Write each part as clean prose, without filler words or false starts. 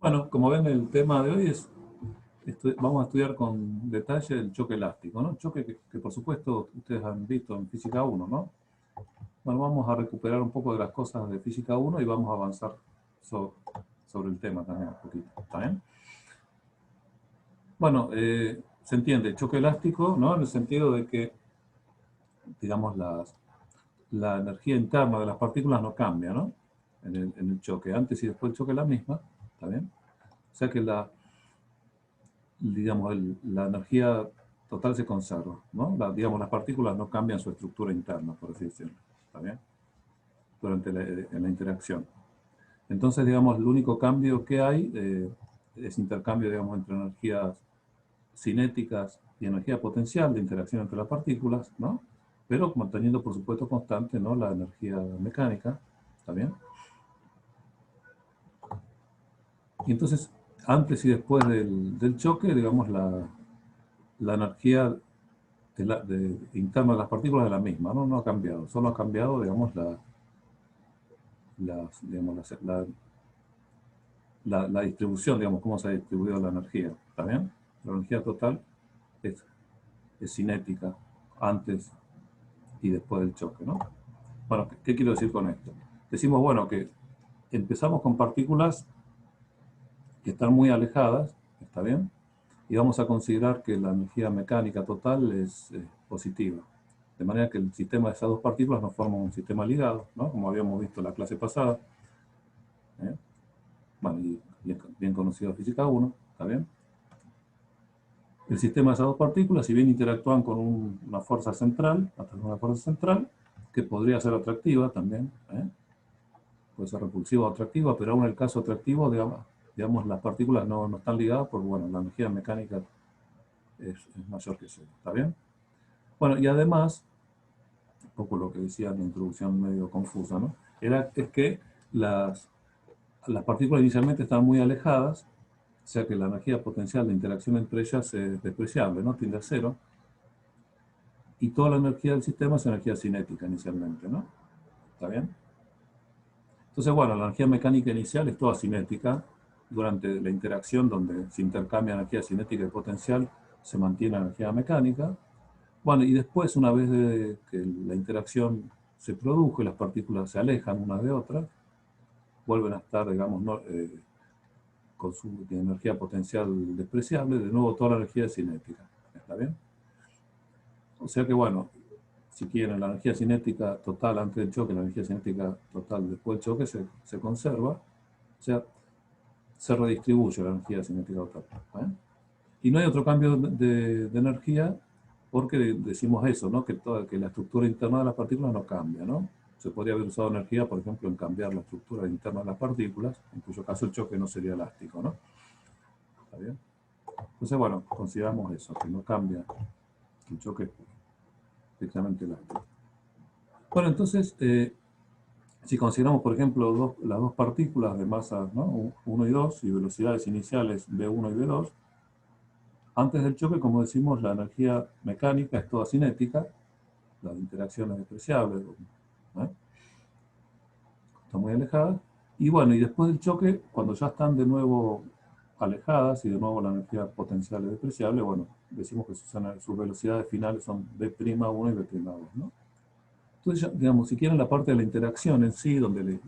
Bueno, como ven, el tema de hoy es, vamos a estudiar con detalle el choque elástico, ¿no? Choque que por supuesto ustedes han visto en física 1, ¿no? Bueno, vamos a recuperar un poco de las cosas de física 1 y vamos a avanzar so- sobre el tema también un poquito, ¿está bien? Bueno, se entiende, choque elástico, ¿no? En el sentido de que, digamos, la energía interna de las partículas no cambia, ¿no? En el choque, antes y después del choque es la misma, ¿está bien? O sea que digamos, la energía total se conserva, ¿no? Digamos, las partículas no cambian su estructura interna, por así decirlo, ¿está bien? Durante en la interacción. Entonces, digamos, el único cambio que hay es intercambio, digamos, entre energías cinéticas y energía potencial de interacción entre las partículas, ¿no? Pero manteniendo, por supuesto, constante, ¿no? La energía mecánica, ¿está bien? Y entonces, antes y después del choque, digamos, la energía interna de las partículas es la misma, ¿no? No ha cambiado, solo ha cambiado, digamos, digamos, la distribución, digamos, cómo se ha distribuido la energía, ¿está bien? La energía total es, es cinética antes y después del choque, ¿no? Bueno, ¿qué quiero decir con esto? Decimos, bueno, que empezamos con partículas que están muy alejadas, ¿está bien? Y vamos a considerar que la energía mecánica total es positiva. De manera que el sistema de esas dos partículas nos forma un sistema ligado, ¿no? Como habíamos visto en la clase pasada. ¿Eh? Bueno, y bien conocido de física 1, ¿está bien? El sistema de esas dos partículas, si bien interactúan con una fuerza central, a través de una fuerza central, que podría ser atractiva también, puede ser repulsiva o atractiva, pero aún en el caso atractivo, digamos las partículas no están ligadas porque, bueno, la energía mecánica es mayor que cero, ¿está bien? Bueno, y además, un poco lo que decía en la introducción medio confusa, ¿no? Es que las partículas inicialmente están muy alejadas, o sea que la energía potencial de interacción entre ellas es despreciable, ¿no? Tiende a cero, y toda la energía del sistema es energía cinética inicialmente, ¿no? ¿Está bien? Entonces, bueno, la energía mecánica inicial es toda cinética. Durante la interacción donde se intercambia energía cinética y potencial, se mantiene la energía mecánica. Bueno, y después, una vez que la interacción se produjo y las partículas se alejan unas de otras, vuelven a estar, digamos, con su energía potencial despreciable, de nuevo toda la energía es cinética. ¿Está bien? O sea que, bueno, si quieren, la energía cinética total antes del choque, la energía cinética total después del choque se conserva, o sea, se redistribuye la energía cinética total. ¿Eh? Y no hay otro cambio de energía porque decimos eso, ¿no? Que la estructura interna de las partículas no cambia, ¿no? Se podría haber usado energía, por ejemplo, en cambiar la estructura interna de las partículas, en cuyo caso el choque no sería elástico, ¿no? ¿Está bien? Entonces, bueno, consideramos eso, que no cambia, que el choque es estrictamente elástico. Bueno, entonces, si consideramos, por ejemplo, las dos partículas de masa, ¿no? 1 y 2 y velocidades iniciales v1 y v2, antes del choque, como decimos, la energía mecánica es toda cinética, las interacciones despreciables, ¿eh? Están muy alejadas. Y bueno, y después del choque, cuando ya están de nuevo alejadas y de nuevo la energía potencial es despreciable, bueno, decimos que sus velocidades finales son v'1 y v'2, ¿no? Entonces, ya, digamos, si quieren la parte de la interacción en sí, donde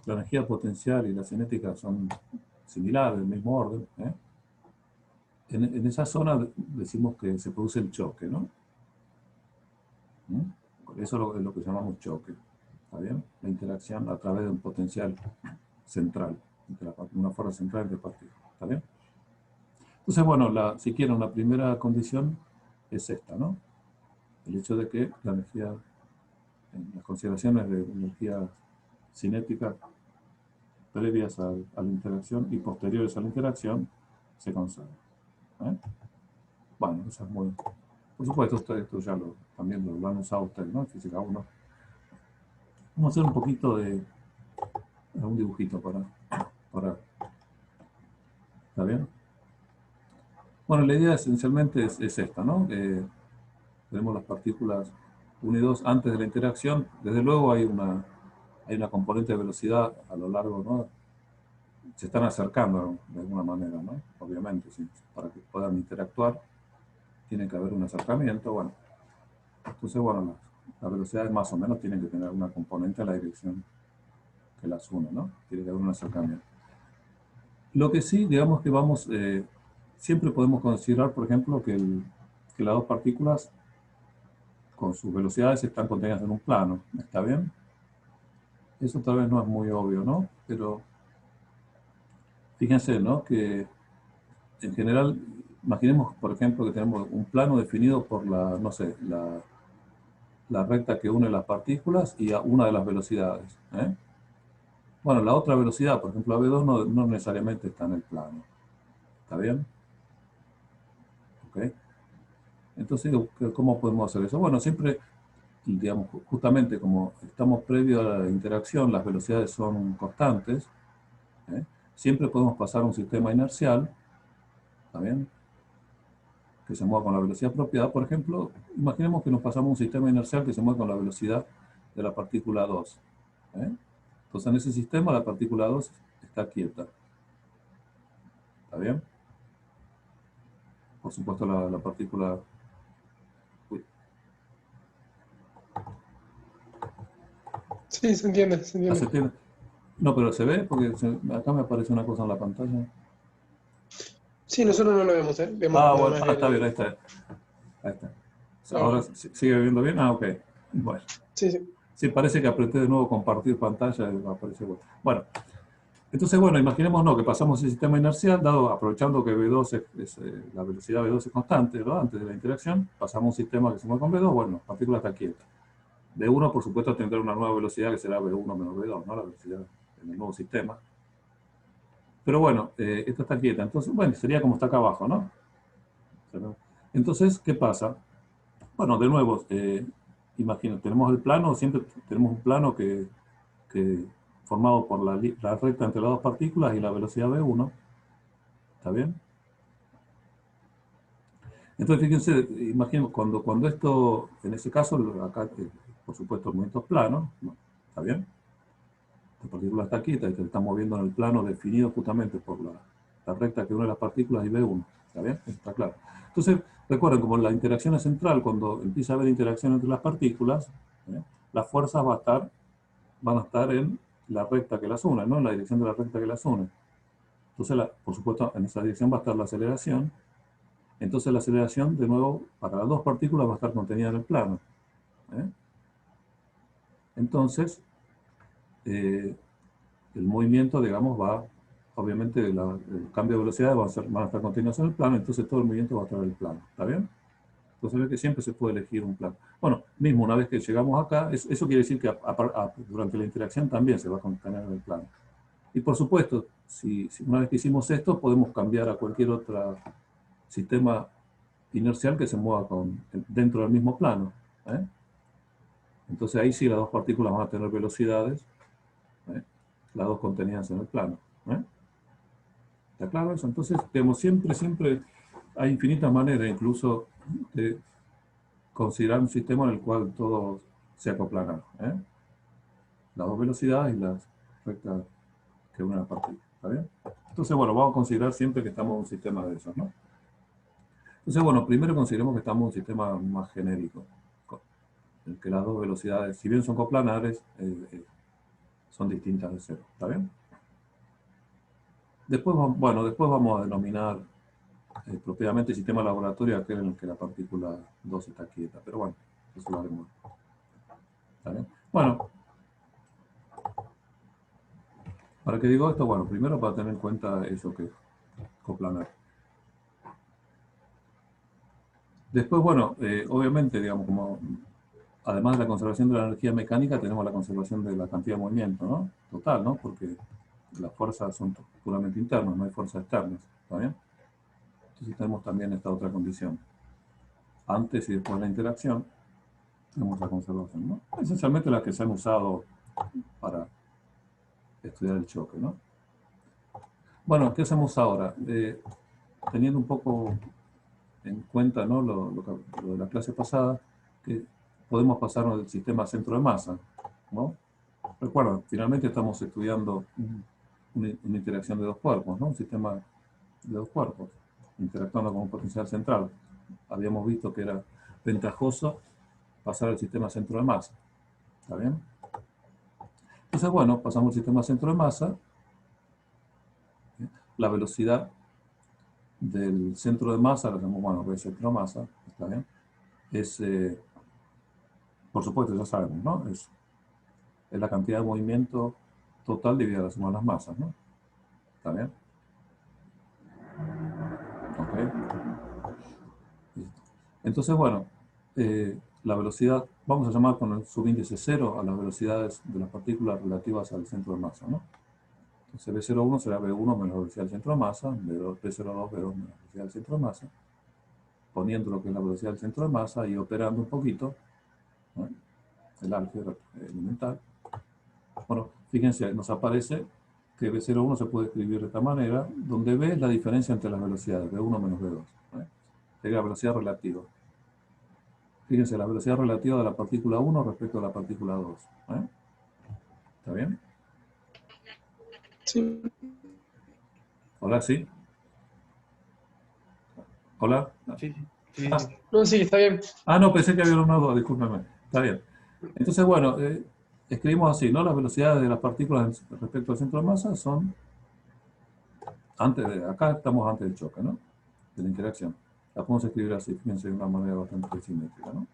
la energía potencial y la cinética son similares, del mismo orden, en esa zona decimos que se produce el choque, ¿no? ¿Mm? Eso es lo que llamamos choque, ¿está bien? La interacción a través de un potencial central, una fuerza central entre partículas, ¿está bien? Entonces, bueno, si quieren, la primera condición es esta, ¿no? El hecho de que la energía, en las consideraciones de energía cinética previas a la interacción y posteriores a la interacción se conservan. ¿Eh? Bueno, eso es muy... Por supuesto, esto ya también lo han usado ustedes, ¿no? En física 1. Vamos a hacer un poquito de un dibujito para... ¿Está bien? Bueno, la idea esencialmente es esta, ¿no? Tenemos las partículas 1 y 2 antes de la interacción. Desde luego hay una componente de velocidad a lo largo, ¿no? se están acercando de alguna manera, ¿no? Obviamente, sí, para que puedan interactuar, tiene que haber un acercamiento, bueno. Entonces, bueno, las velocidades más o menos tienen que tener una componente a la dirección que las une, ¿no? Tiene que haber un acercamiento. Lo que sí, digamos que vamos, siempre podemos considerar, por ejemplo, que las dos partículas con sus velocidades están contenidas en un plano, ¿está bien? Eso tal vez no es muy obvio, ¿no? Pero fíjense, ¿no? Que en general, imaginemos, por ejemplo, que tenemos un plano definido por la, no sé, la recta que une las partículas y a una de las velocidades, ¿eh? Bueno, la otra velocidad, por ejemplo, AB2 no necesariamente está en el plano. ¿Está bien? ¿Ok? Entonces, ¿cómo podemos hacer eso? Bueno, siempre, digamos, justamente como estamos previo a la interacción, las velocidades son constantes, ¿eh? Siempre podemos pasar a un sistema inercial, ¿está bien? Que se mueva con la velocidad apropiada. Por ejemplo, imaginemos que nos pasamos a un sistema inercial que se mueve con la velocidad de la partícula 2, ¿eh? Entonces, en ese sistema la partícula 2 está quieta. ¿Está bien? Por supuesto, la partícula... Uy. Sí, se entiende, se Ah, ¿se entiende. entiende? No, pero se ve, porque acá me aparece una cosa en la pantalla. Sí, nosotros no lo vemos, ¿eh? Vemos Ah, nada bueno, más está bien, ahí el... está. Ahí está. Ahora Ok. sigue viendo bien. Ah, ok. Bueno. Sí, sí. Sí, parece que apreté de nuevo compartir pantalla y aparece. Bueno, entonces, bueno, imaginémonos que pasamos el sistema inercial, dado, aprovechando que V2 la velocidad V2 es constante, ¿verdad? Antes de la interacción, pasamos a un sistema que se mueve con V2, bueno, la partícula está quieta. V1, por supuesto, tendrá una nueva velocidad que será V1 menos V2, ¿no? La velocidad en el nuevo sistema. Pero bueno, esta está quieta. Entonces, bueno, sería como está acá abajo, ¿no? Entonces, ¿qué pasa? Bueno, de nuevo, imagino, tenemos el plano, siempre tenemos un plano que formado por la recta entre las dos partículas y la velocidad v1, ¿está bien? Entonces, fíjense, imagino, cuando esto, en ese caso, acá, por supuesto, el movimiento es plano, ¿no? ¿Está bien? La partícula está quieta y se está moviendo en el plano definido justamente por la recta que une las partículas y v1, ¿está bien? Eso está claro. Entonces, recuerden, como la interacción es central, cuando empieza a haber interacción entre las partículas, ¿eh? Las fuerzas van a estar en la recta que las une, ¿no? En la dirección de la recta que las une. Entonces, por supuesto, en esa dirección va a estar la aceleración. Entonces, la aceleración, de nuevo, para las dos partículas va a estar contenida en el plano, ¿eh? Entonces, el movimiento, digamos, obviamente, el cambio de velocidad van a estar contenidos en el plano, entonces todo el movimiento va a estar en el plano, ¿está bien? Entonces, ve que siempre se puede elegir un plano. Bueno, mismo una vez que llegamos acá, eso quiere decir que durante la interacción también se va a contener en el plano. Y por supuesto, si una vez que hicimos esto, podemos cambiar a cualquier otro sistema inercial que se mueva dentro del mismo plano, ¿eh? Entonces ahí sí las dos partículas van a tener velocidades, ¿eh? Las dos contenidas en el plano, ¿eh? ¿Está claro eso? Entonces, tenemos siempre hay infinitas maneras, incluso de considerar un sistema en el cual todo se acoplará, ¿eh? Las dos velocidades y las rectas que unen las partículas, ¿está bien? Entonces, bueno, vamos a considerar siempre que estamos en un sistema de esos, ¿no? Entonces, bueno, primero consideremos que estamos en un sistema más genérico, en el que las dos velocidades, si bien son coplanares, son distintas de cero, ¿está bien? Después, bueno, después vamos a denominar propiamente el sistema laboratorio aquel en el que la partícula 2 está quieta, pero bueno, eso lo haremos. ¿Está bien? Bueno, ¿para qué digo esto? Bueno, primero para tener en cuenta eso que es coplanar. Después, bueno, obviamente, digamos, como además de la conservación de la energía mecánica, tenemos la conservación de la cantidad de movimiento, ¿no? Total, ¿no? Porque las fuerzas son puramente internas, no hay fuerzas externas, ¿está bien? Entonces tenemos también esta otra condición. Antes y después de la interacción, tenemos la conservación, ¿no? Esencialmente las que se han usado para estudiar el choque, ¿no? Bueno, ¿qué hacemos ahora? Teniendo un poco en cuenta, ¿no? lo de la clase pasada, que podemos pasarnos del sistema centro de masa, ¿no? Recuerden, finalmente estamos estudiando una interacción de dos cuerpos, ¿no? Un sistema de dos cuerpos, interactuando con un potencial central. Habíamos visto que era ventajoso pasar al sistema centro de masa. ¿Está bien? Entonces, bueno, pasamos al sistema centro de masa. La velocidad del centro de masa, lo llamamos, bueno, V centro de masa, ¿está bien? Es, por supuesto, ya sabemos, ¿no? Es la cantidad de movimiento total dividida la suma de las masas, ¿no? ¿Está bien? Ok. Listo. Entonces, bueno, la velocidad, vamos a llamar con el subíndice 0 a las velocidades de las partículas relativas al centro de masa, ¿no? Entonces B01 será B1 menos la velocidad del centro de masa, B02 B2 menos la velocidad del centro de masa, poniendo lo que es la velocidad del centro de masa y operando un poquito, ¿no? El álgebra elemental. Bueno, fíjense, nos aparece que B01 se puede escribir de esta manera, donde B es la diferencia entre las velocidades, B1 menos B2. Sería la velocidad relativa. Fíjense, la velocidad relativa de la partícula 1 respecto a la partícula 2. ¿Está bien? Sí. ¿Hola? ¿Sí? ¿Hola? Sí. No, sí, está bien. No, pensé que había una duda, discúlpeme. Está bien. Entonces, bueno, escribimos así, ¿no? Las velocidades de las partículas respecto al centro de masa son, acá estamos antes del choque, ¿no? De la interacción. La podemos escribir así, fíjense, de una manera bastante simétrica, ¿no?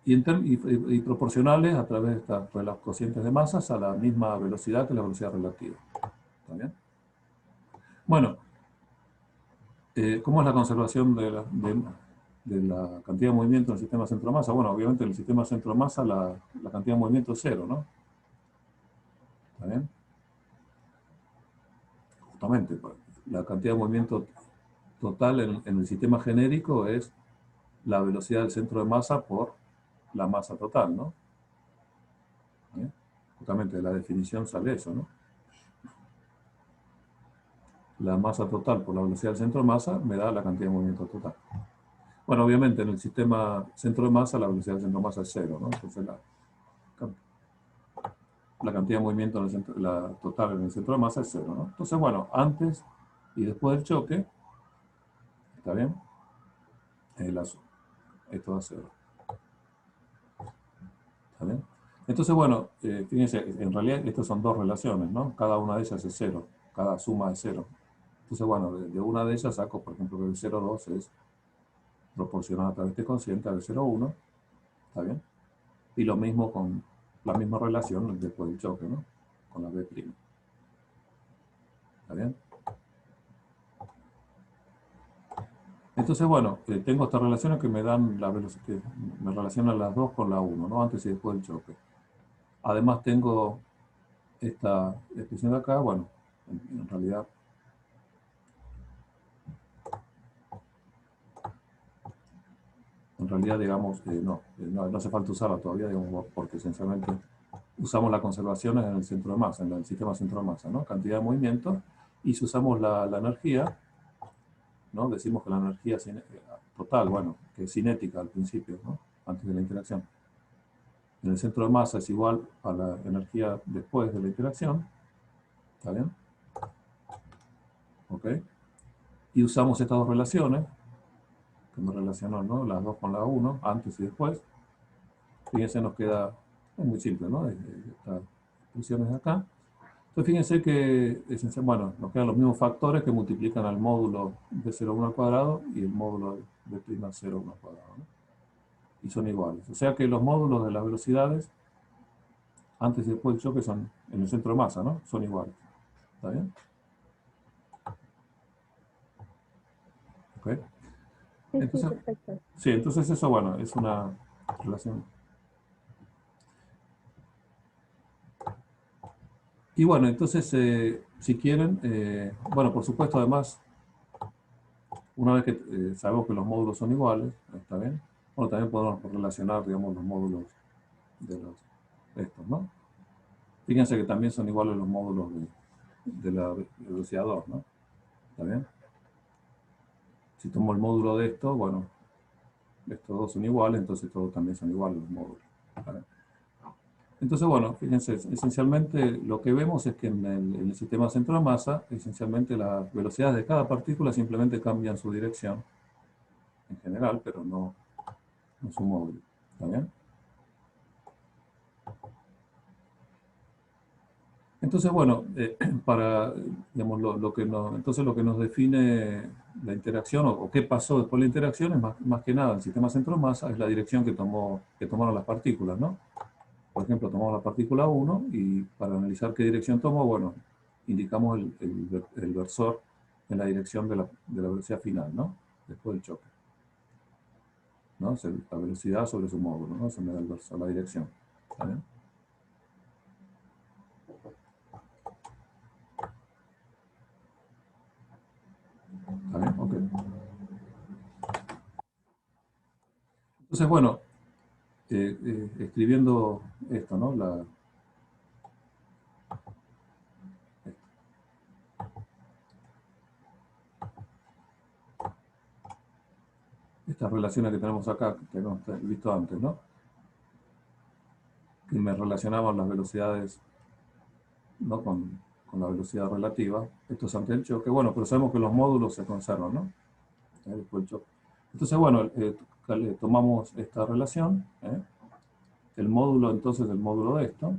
Y proporcionales a través de estas cocientes de masas a la misma velocidad que la velocidad relativa. ¿Está bien? Bueno, ¿cómo es la conservación de la cantidad de movimiento en el sistema centro-masa? Bueno, obviamente en el sistema centro-masa la cantidad de movimiento es cero, ¿no? ¿Está bien? Justamente, la cantidad de movimiento total en el sistema genérico es la velocidad del centro de masa por la masa total, ¿no? ¿Eh? Justamente de la definición sale eso, ¿no? La masa total por la velocidad del centro de masa me da la cantidad de movimiento total. Bueno, obviamente en el sistema centro de masa la velocidad del centro de masa es cero, ¿no? Entonces la cantidad de movimiento en el centro, la total en el centro de masa es cero, ¿no? Entonces, bueno, antes y después del choque, ¿está bien? Esto da cero. ¿Está bien? Entonces, bueno, fíjense, en realidad estas son dos relaciones, ¿no? Cada una de ellas es cero, cada suma es cero. Entonces, bueno, de una de ellas saco, por ejemplo, que el 0,2 es proporcional a través de este cociente al 0,1, ¿está bien? Y lo mismo con la misma relación después del choque, ¿no? Con la B'. ¿Está bien? Entonces, bueno, tengo estas relaciones que me dan la velocidad, que me relacionan las dos con la 1, ¿no? Antes y después del choque. Además tengo esta expresión de acá, bueno, en realidad digamos, no hace falta usarla todavía, digamos, porque esencialmente usamos las conservaciones en el centro de masa, en el sistema centro de masa, ¿no? Cantidad de movimiento, y si usamos la energía, ¿no? Decimos que la energía total, bueno, que es cinética al principio, ¿no? Antes de la interacción. En el centro de masa es igual a la energía después de la interacción, ¿está bien? ¿Ok? Y usamos estas dos relaciones, que me relacionó, ¿no? Las dos con la 1, antes y después. Fíjense, nos queda, es muy simple, ¿no? Estas expresiones de acá. Entonces fíjense que, bueno, nos quedan los mismos factores que multiplican al módulo de 0,1 al cuadrado y el módulo de prima 0,1 al cuadrado, ¿no? Y son iguales. O sea que los módulos de las velocidades, antes y después del choque, son en el centro de masa, ¿no? Son iguales. ¿Está bien? ¿Ok? Entonces, Sí, perfecto. sí, entonces eso, bueno, es una relación. Y bueno, entonces, si quieren, bueno, por supuesto, además, una vez que sabemos que los módulos son iguales, ¿está bien? Bueno, también podemos relacionar, digamos, los módulos de estos, ¿no? Fíjense que también son iguales los módulos de la velocidad 2, ¿no? ¿Está bien? Si tomo el módulo de esto, bueno, estos dos son iguales, entonces todos también son iguales los módulos. ¿Está bien? Entonces, bueno, fíjense, esencialmente lo que vemos es que en el sistema centro de masa, esencialmente las velocidades de cada partícula simplemente cambian su dirección en general, pero no su módulo. ¿Está bien? Entonces, bueno, para, digamos, entonces lo que nos define la interacción o qué pasó después de la interacción es más que nada el sistema centro de masa, es la dirección que tomaron las partículas, ¿no? Por ejemplo, tomamos la partícula 1 y para analizar qué dirección tomó, bueno, indicamos el versor en la dirección de la velocidad final, ¿no? Después del choque. ¿No? La velocidad sobre su módulo, ¿no? Se me da el versor, la dirección. ¿Está bien? ¿Está bien? Ok. Entonces, bueno, escribiendo esto, ¿no? Estas relaciones que tenemos acá, que hemos visto antes, ¿no? Que me relacionaban las velocidades, ¿no? Con la velocidad relativa. Esto es antes del choque. Bueno, pero sabemos que los módulos se conservan, ¿no? Después del choque. Entonces, bueno, tomamos esta relación, el módulo, entonces, del módulo de esto,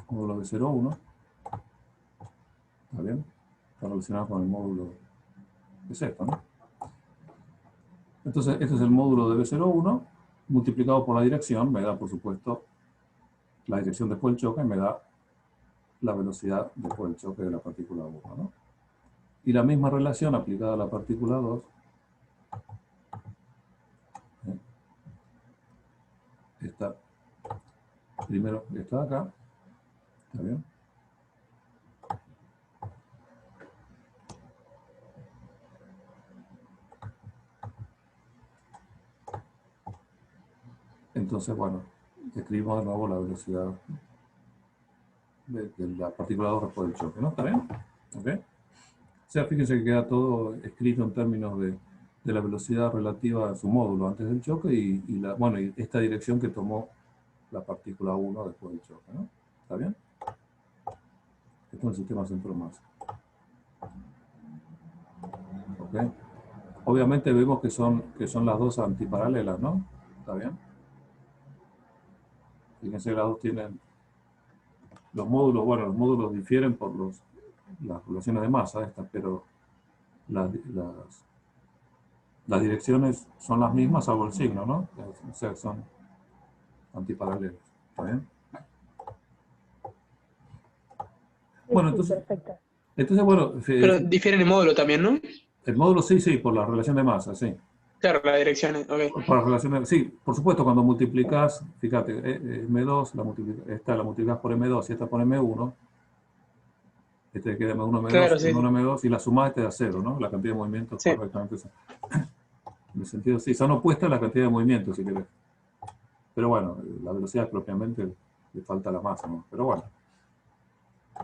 módulo de 0,1, ¿está bien? Está relacionado con el módulo de Z, ¿no? Entonces, este es el módulo de B01, multiplicado por la dirección, me da, por supuesto, la dirección después del choque, me da la velocidad después del choque de la partícula 1, ¿no? Y la misma relación aplicada a la partícula 2, está primero esta de acá, ¿está bien? Entonces, bueno, escribimos de nuevo la velocidad de la partícula 2 después del choque, ¿no? ¿Está bien? ¿Ok? O sea, fíjense que queda todo escrito en términos de la velocidad relativa a su módulo antes del choque y esta dirección que tomó la partícula 1 después del choque, ¿no? ¿Está bien? Esto es el sistema centro de masa. ¿Ok? Obviamente vemos que son las dos antiparalelas, ¿no? ¿Está bien? Fíjense que las dos tienen los módulos, bueno, los módulos difieren por las relaciones de masa estas, pero las direcciones son las mismas salvo el signo, ¿no? O sea, son antiparalelos. ¿Está bien? Bueno, entonces bueno, Pero difieren en módulo también, ¿no? el módulo sí, por la relación de masa, sí. Claro, la dirección, ok. Por la relación de, sí, por supuesto, cuando multiplicas, fíjate, M2, esta la multiplicas por M2 y esta por M1, este queda M1, M2, Claro, sí, M1, sí. M2, y la sumada te da 0, ¿no? La cantidad de movimientos Sí. correctamente. En el sentido, sí, son opuestas la cantidad de movimientos, si querés. Pero bueno, la velocidad propiamente le falta la masa, ¿no? Pero bueno.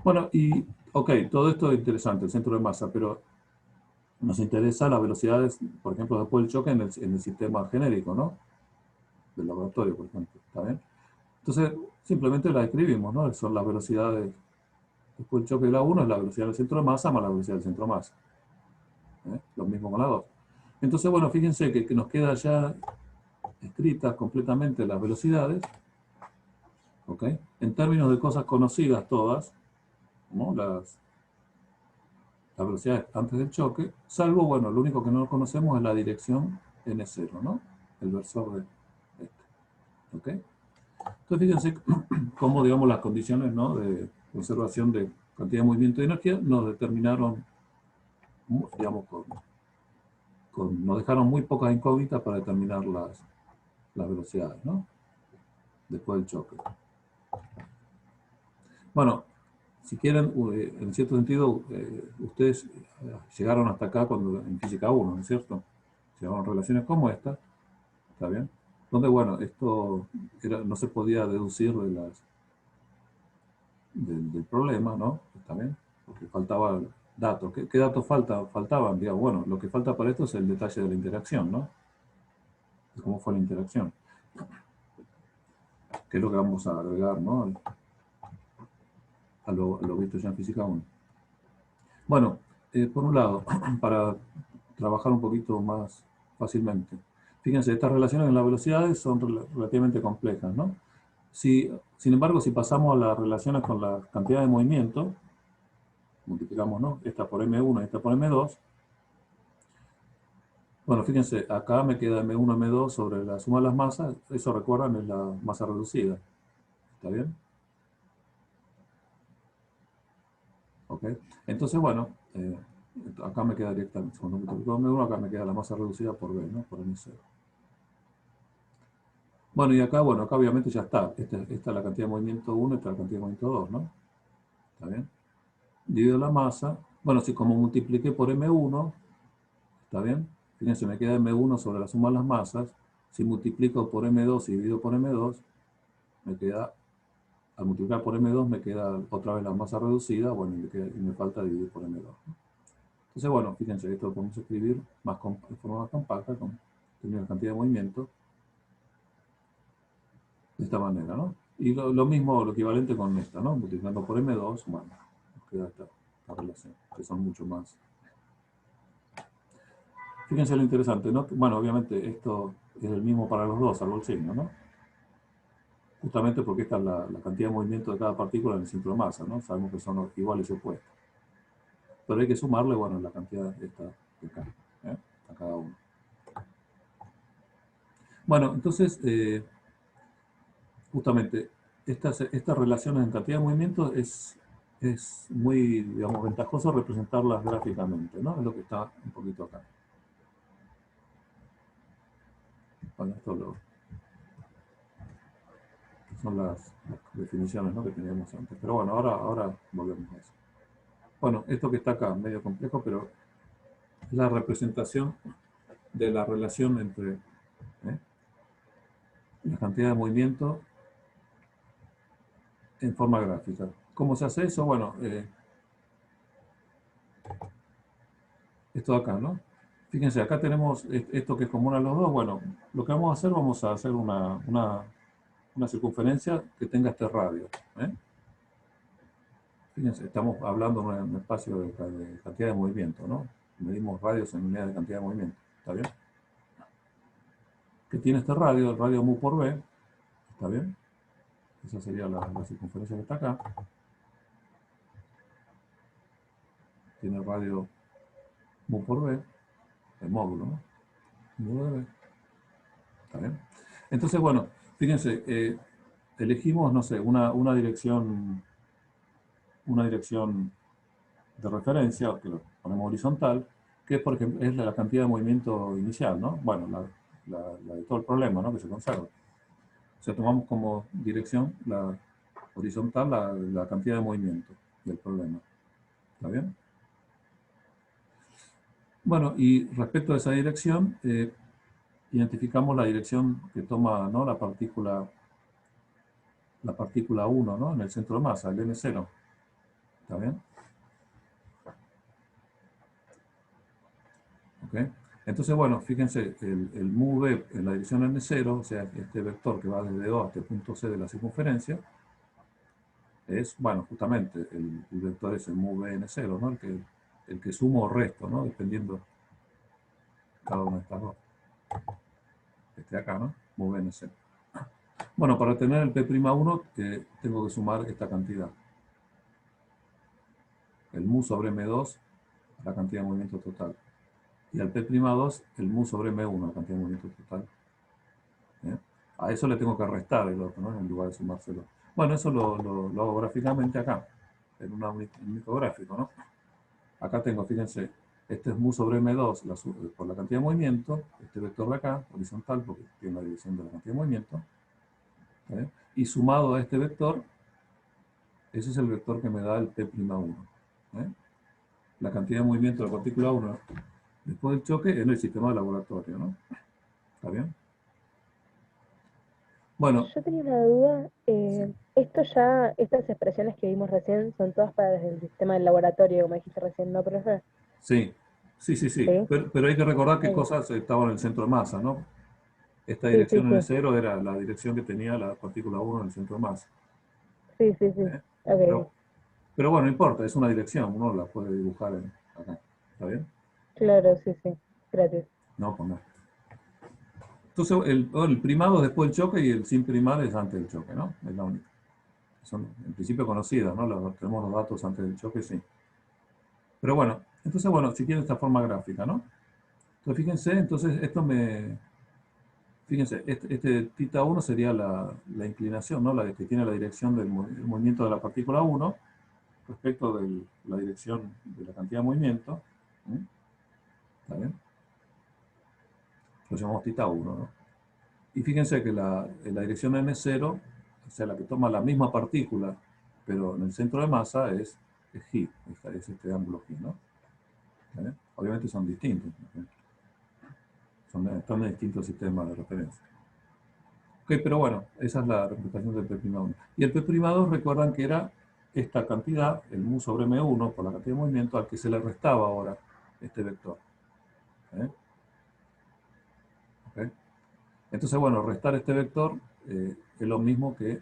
Bueno, y, ok, todo esto es interesante, el centro de masa, pero nos interesa las velocidades, por ejemplo, después del choque en el sistema genérico, ¿no? Del laboratorio, por ejemplo, ¿está bien? Entonces, simplemente la escribimos, ¿no? Son las velocidades, después del choque de la 1 es la velocidad del centro de masa más la velocidad del centro de masa. Lo mismo con la 2. Entonces, bueno, fíjense que nos queda ya escritas completamente las velocidades, ¿ok? En términos de cosas conocidas todas, ¿no? Las velocidades antes del choque, salvo, bueno, lo único que no conocemos es la dirección N0, ¿no? El versor de este, ¿ok? Entonces, fíjense cómo, digamos, las condiciones, ¿no? De conservación de cantidad de movimiento de energía nos determinaron, digamos, nos dejaron muy pocas incógnitas para determinar las velocidades, ¿no? Después del choque. Bueno, si quieren, en cierto sentido, ustedes llegaron hasta acá en Física 1, ¿no es cierto? Llegaron a relaciones como esta, ¿está bien? Donde, bueno, esto no se podía deducir del problema, ¿no? ¿Está bien? Porque faltaba datos. ¿Qué datos faltaban? Digamos, bueno, lo que falta para esto es el detalle de la interacción, ¿no? De cómo fue la interacción. que es lo que vamos a agregar, ¿no? A lo visto ya en física 1. Bueno, por un lado, para trabajar un poquito más fácilmente. Fíjense, estas relaciones en las velocidades son relativamente complejas, ¿no? Sin embargo, si pasamos a las relaciones con la cantidad de movimiento, multiplicamos, ¿no? Esta por m1 y esta por m2. Bueno, fíjense, acá me queda m1, m2 sobre la suma de las masas. Eso, recuerdan, es la masa reducida. ¿Está bien? ¿Ok? Entonces, bueno, acá me queda directamente, cuando multiplico m1, acá me queda la masa reducida por b, ¿no? Por m0. Bueno, y acá, bueno, acá obviamente ya está. Esta es la cantidad de movimiento 1, esta es la cantidad de movimiento 2, ¿no? ¿Está bien? Divido la masa. Bueno, si como multipliqué por m1, ¿está bien? Fíjense, me queda m1 sobre la suma de las masas. Si multiplico por m2 y divido por m2, me queda, al multiplicar por m2 me queda otra vez la masa reducida, bueno, y me falta dividir por m2, ¿no? Entonces, bueno, fíjense, esto lo podemos escribir de forma más compacta, con la cantidad de movimiento, de esta manera, ¿no? Y lo mismo, lo equivalente con esta, ¿no? Multiplicando por m2, bueno, nos queda esta relación, que son mucho más. Fíjense lo interesante, ¿no? Bueno, obviamente esto es el mismo para los dos, salvo el signo, ¿no? Justamente porque esta es la cantidad de movimiento de cada partícula en el centro de masa, ¿no? Sabemos que son iguales y opuestos. Pero hay que sumarle, bueno, la cantidad esta de acá, ¿eh? A cada uno. Bueno, entonces, justamente, estas relaciones en cantidad de movimiento es muy, digamos, ventajoso representarlas gráficamente, ¿no? Es lo que está un poquito acá. Bueno, esto son las definiciones, ¿no?, que teníamos antes. Pero bueno, ahora volvemos a eso. Bueno, esto que está acá, medio complejo, pero es la representación de la relación entre la cantidad de movimiento en forma gráfica. ¿Cómo se hace eso? Bueno, esto de acá, ¿no? Fíjense, acá tenemos esto que es común a los dos. Bueno, lo que vamos a hacer una circunferencia que tenga este radio, ¿eh? Fíjense, estamos hablando de un espacio de cantidad de movimiento, ¿no? Medimos radios en unidad de cantidad de movimiento, ¿está bien? Que tiene este radio, el radio mu por b, ¿está bien? Esa sería la circunferencia que está acá. Tiene el radio mu por b, el módulo, ¿no? Mu de b, ¿está bien? Entonces, bueno, fíjense, elegimos, no sé, una dirección de referencia, que lo ponemos horizontal, que es, por ejemplo, es la cantidad de movimiento inicial, ¿no? Bueno, la de todo el problema, ¿no?, que se conserva. O sea, tomamos como dirección la horizontal la cantidad de movimiento del problema. ¿Está bien? Bueno, y respecto a esa dirección, identificamos la dirección que toma, ¿no?, la partícula 1, ¿no?, en el centro de masa, el n0. ¿Está bien? ¿Ok? Entonces, bueno, fíjense, el mu b en la dirección n0, o sea, este vector que va desde O hasta el punto C de la circunferencia, es, bueno, justamente, el vector es el mu b n0, ¿no? El que sumo o resto, ¿no?, dependiendo de cada una de estas dos. Este de acá, ¿no? Mu b n0. Bueno, para tener el P'1, tengo que sumar esta cantidad. El mu sobre m2, la cantidad de movimiento total. Y al P'2, el mu sobre m1, la cantidad de movimiento total. ¿Eh? A eso le tengo que restar el otro, ¿no?, en lugar de sumárselo. Bueno, eso lo hago gráficamente acá, en un único gráfico, ¿no? Acá tengo, fíjense, este es mu sobre m2 por la cantidad de movimiento, este vector de acá, horizontal, porque tiene la dirección de la cantidad de movimiento, ¿eh? Y sumado a este vector, ese es el vector que me da el P'1, ¿eh? La cantidad de movimiento de la partícula 1 después del choque en el sistema de laboratorio, ¿no? ¿Está bien? Bueno, Yo tenía una duda. Estas expresiones que vimos recién son todas para el sistema del laboratorio, como dijiste recién, ¿no, profe? sí, sí. Sí. Pero hay que recordar qué Eh, cosas estaban en el centro de masa, ¿no? Esta Sí, sí, dirección sí. N0 era la dirección que tenía la partícula 1 en el centro de masa. Sí, sí, sí. ¿Eh? Ok. Pero bueno, no importa, es una dirección, uno la puede dibujar acá. ¿Está bien? Claro, sí, sí. Gracias. No, pues no. Entonces, el primado es después del choque y el sin primar es antes del choque, ¿no? Es la única. Son en principio conocidas, ¿no? Tenemos los datos antes del choque, sí. Pero bueno, entonces, bueno, si quieren esta forma gráfica, ¿no? Entonces, fíjense, entonces fíjense, este θ 1 sería la inclinación, ¿no? La que tiene la dirección del el movimiento de la partícula 1 respecto de la dirección de la cantidad de movimiento. ¿Mm? ¿Está bien? Lo llamamos θ 1, ¿no? Y fíjense que la dirección n0, o sea, la que toma la misma partícula, pero en el centro de masa es g, es este ángulo g, ¿no? ¿Está bien? Obviamente son distintos, ¿no? Están en distintos sistemas de referencia. Ok, pero bueno, esa es la representación del P'1. Y el P'2 recuerdan que era esta cantidad, el mu sobre m1, por la cantidad de movimiento, al que se le restaba ahora este vector. ¿Eh? ¿Ok? Entonces, bueno, restar este vector es lo mismo que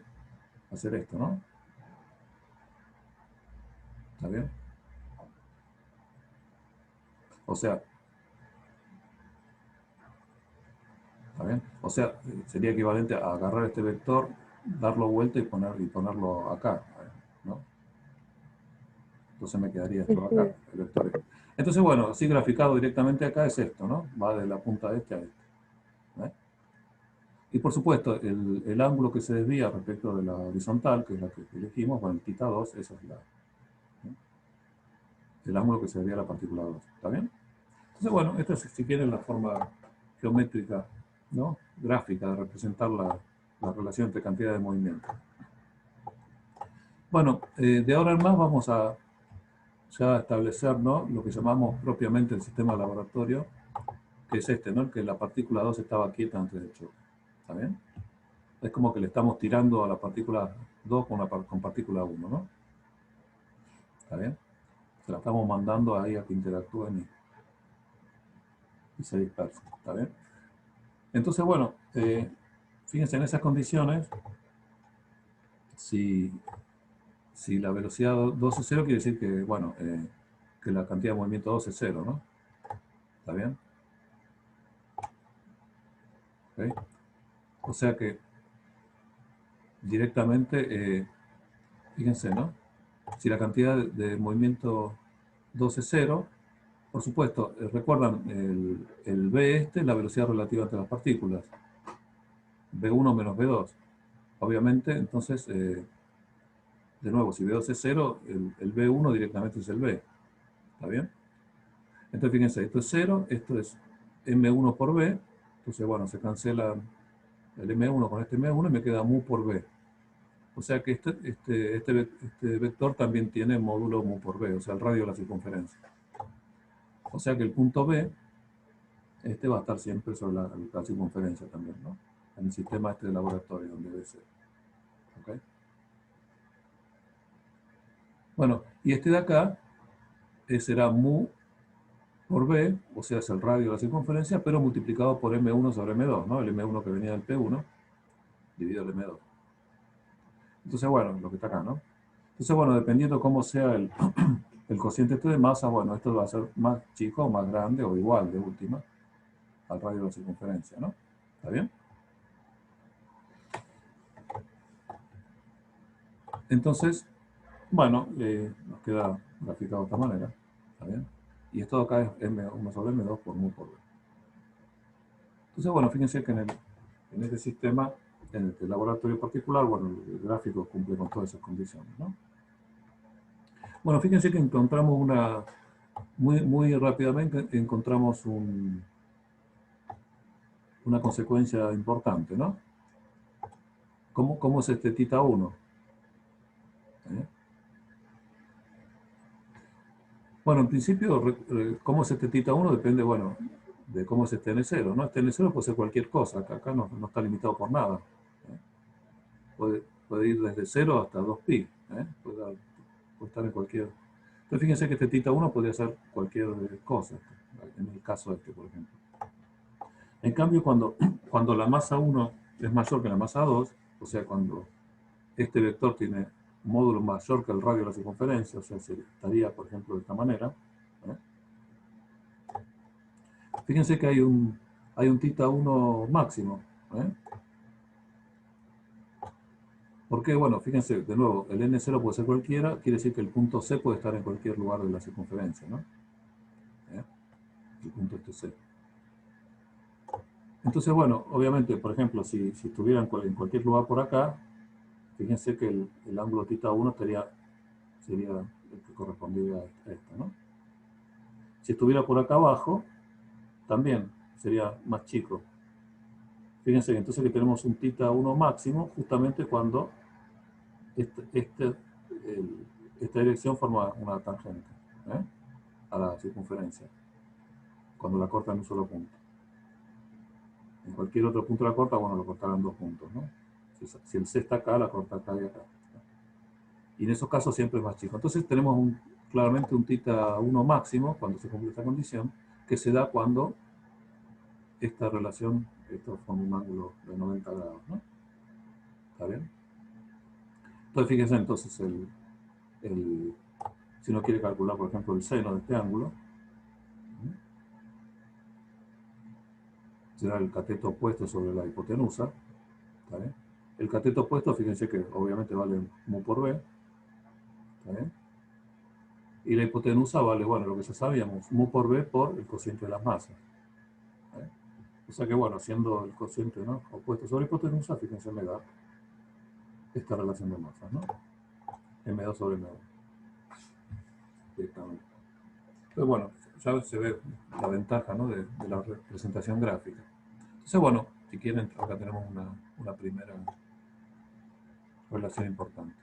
hacer esto, ¿no? ¿Está bien? O sea, ¿está bien? O sea, sería equivalente a agarrar este vector, darlo vuelta y ponerlo acá, ¿no? Entonces me quedaría Sí, esto sí. acá, el vector este. Entonces, bueno, así graficado directamente acá es esto, ¿no? Va de la punta de este a este. ¿Eh? Y por supuesto, el ángulo que se desvía respecto de la horizontal, que es la que elegimos, bueno, el θ2, esa es ¿no? El ángulo que se desvía a la partícula 2. ¿Está bien? Entonces, bueno, esta es, si quieren, la forma geométrica, ¿no? Gráfica de representar la relación entre cantidad de movimiento. Bueno, de ahora en más vamos a ya establecer, ¿no? Lo que llamamos propiamente el sistema de laboratorio, que es este, ¿no? Que la partícula 2 estaba quieta antes del choque. ¿Está bien? Es como que le estamos tirando a la partícula 2 con partícula 1, ¿no? ¿Está bien? Se la estamos mandando ahí a que interactúen y se dispersen. ¿Está bien? Entonces, bueno, fíjense, en esas condiciones, si la velocidad 2 es 0, quiere decir que, bueno, que la cantidad de movimiento 2 es 0, ¿no? ¿Está bien? ¿Okay? O sea que directamente, fíjense, ¿no? Si la cantidad de movimiento 2 es 0, por supuesto, recuerdan el v este, la velocidad relativa entre las partículas, v1 menos v2. Obviamente, entonces, de nuevo, si v2 es 0, el v1 directamente es el v. ¿Está bien? Entonces, fíjense, esto es 0, esto es m1 por v. Entonces, bueno, se cancela el m1 con este m1 y me queda mu por v. O sea que este vector también tiene módulo mu por v, o sea, el radio de la circunferencia. O sea que el punto B, este va a estar siempre sobre la circunferencia también, ¿no? En el sistema este de laboratorio, donde debe ser. ¿Ok? Bueno, y este de acá será mu por b, o sea, es el radio de la circunferencia, pero multiplicado por m1 sobre m2, ¿no? El m1 que venía del P1, dividido el m2. Entonces, bueno, lo que está acá, ¿no? Entonces, bueno, dependiendo cómo sea el cociente este de masa, bueno, esto va a ser más chico, más grande, o igual, de última, al radio de la circunferencia, ¿no? ¿Está bien? Entonces, bueno, nos queda graficado de esta manera. ¿Está bien? Y esto acá es M1 sobre M2 por mu por V. Entonces, bueno, fíjense que en este sistema, en este laboratorio particular, bueno, el gráfico cumple con todas esas condiciones, ¿no? Bueno, fíjense que encontramos muy rápidamente encontramos una consecuencia importante, ¿no? ¿Cómo es este θ1? ¿Eh? Bueno, en principio, cómo es este θ1 depende, bueno, de cómo es este N0, ¿no? Este N0 puede ser cualquier cosa, acá no está limitado por nada. ¿Eh? Puede ir desde 0 hasta 2pi, ¿eh? Puede estar en cualquier... Entonces fíjense que este θ1 podría ser cualquier cosa, en el caso este, por ejemplo. En cambio, cuando la masa 1 es mayor que la masa 2, o sea, cuando este vector tiene un módulo mayor que el radio de la circunferencia, o sea, estaría, por ejemplo, de esta manera. ¿Eh? Fíjense que hay un θ 1 máximo. ¿Eh? Porque, bueno, fíjense, de nuevo, el n0 puede ser cualquiera, quiere decir que el punto C puede estar en cualquier lugar de la circunferencia, ¿no? ¿Eh? El punto este C. Entonces, bueno, obviamente, por ejemplo, si estuviera en cualquier lugar por acá, fíjense que el ángulo θ 1 sería el que correspondería a esto, ¿no? Si estuviera por acá abajo, también sería más chico. Fíjense que entonces que tenemos un θ 1 máximo justamente cuando esta dirección forma una tangente, ¿eh? A la circunferencia, cuando la corta en un solo punto. En cualquier otro punto la corta, bueno, lo cortarán dos puntos, ¿no? Si el C está acá, la corta acá y acá. Y en esos casos siempre es más chico. Entonces tenemos claramente un θ 1 máximo, cuando se cumple esta condición, que se da cuando esta relación, esto forma un ángulo de 90 grados, ¿no? ¿Está bien? Entonces fíjense entonces si uno quiere calcular, por ejemplo, el seno de este ángulo, será el cateto opuesto sobre la hipotenusa. ¿Está bien? El cateto opuesto, fíjense que obviamente vale mu por b. ¿Está bien? Y la hipotenusa vale, bueno, lo que ya sabíamos, mu por b por el cociente de las masas. ¿Eh? O sea que, bueno, siendo el cociente, ¿no?, opuesto sobre hipotenusa, fíjense, me da esta relación de masas, ¿no? M2 sobre M2. Directamente. Entonces, bueno, ya se ve la ventaja, ¿no?, de la representación gráfica. Entonces, bueno, si quieren, acá tenemos una primera relación importante.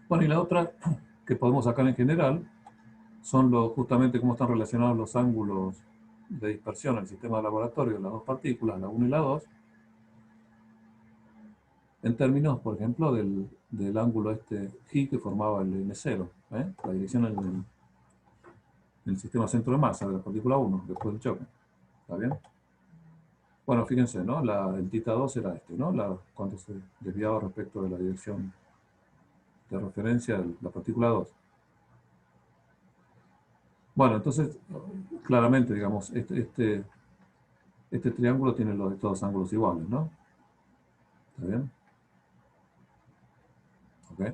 Bueno, y la otra que podemos sacar en general son justamente cómo están relacionados los ángulos de dispersión en el sistema de laboratorio de las dos partículas, la 1 y la 2, en términos, por ejemplo, del ángulo G que formaba el N0, ¿eh? La dirección en el sistema centro de masa de la partícula 1, después del choque. ¿Está bien? Bueno, fíjense, ¿no? El θ2 era ¿no? Cuando se desviaba respecto de la dirección de referencia de la partícula 2. Bueno, entonces, claramente, digamos, este triángulo tiene los dos ángulos iguales, ¿no? ¿Está bien? ¿Ok?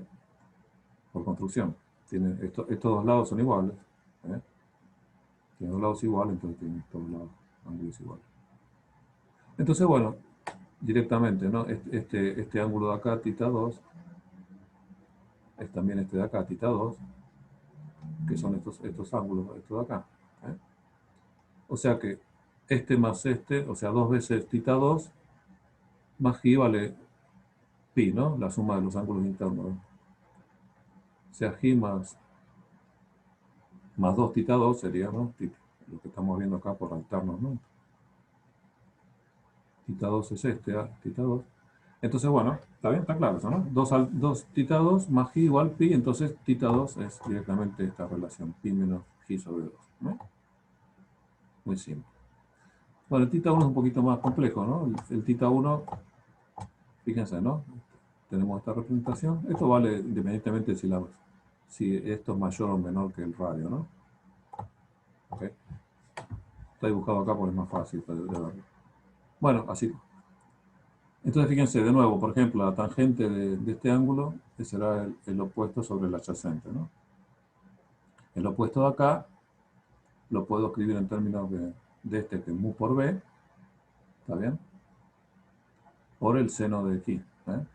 Por construcción. Estos dos lados son iguales. ¿Eh? Tiene dos lados iguales, entonces tiene estos dos lados ángulos iguales. Entonces, bueno, directamente, ¿no? Este ángulo de acá, θ2, es también este de acá, θ2, que son estos ángulos, estos de acá. ¿Eh? O sea que este más este, o sea, dos veces θ2, más G vale pi, ¿no? La suma de los ángulos internos, ¿no? O sea, G más 2 θ2 sería, ¿no?, lo que estamos viendo acá por alternos, ¿no? θ2 es θ2. Entonces, bueno, está bien, está claro eso, ¿no? 2 θ2 más G igual pi, entonces θ2 es directamente esta relación, pi menos G sobre 2, ¿no? Muy simple. Bueno, el θ1 es un poquito más complejo, ¿no? El θ1, fíjense, ¿no? Tenemos esta representación. Esto vale independientemente si esto es mayor o menor que el radio, ¿no? ¿Ok? Está dibujado acá porque es más fácil de verlo. Bueno, así. Entonces fíjense, de nuevo, por ejemplo, la tangente de este ángulo será el opuesto sobre el adyacente, ¿no? El opuesto de acá lo puedo escribir en términos de este, que es mu por b, ¿está bien? Por el seno de aquí, ¿eh?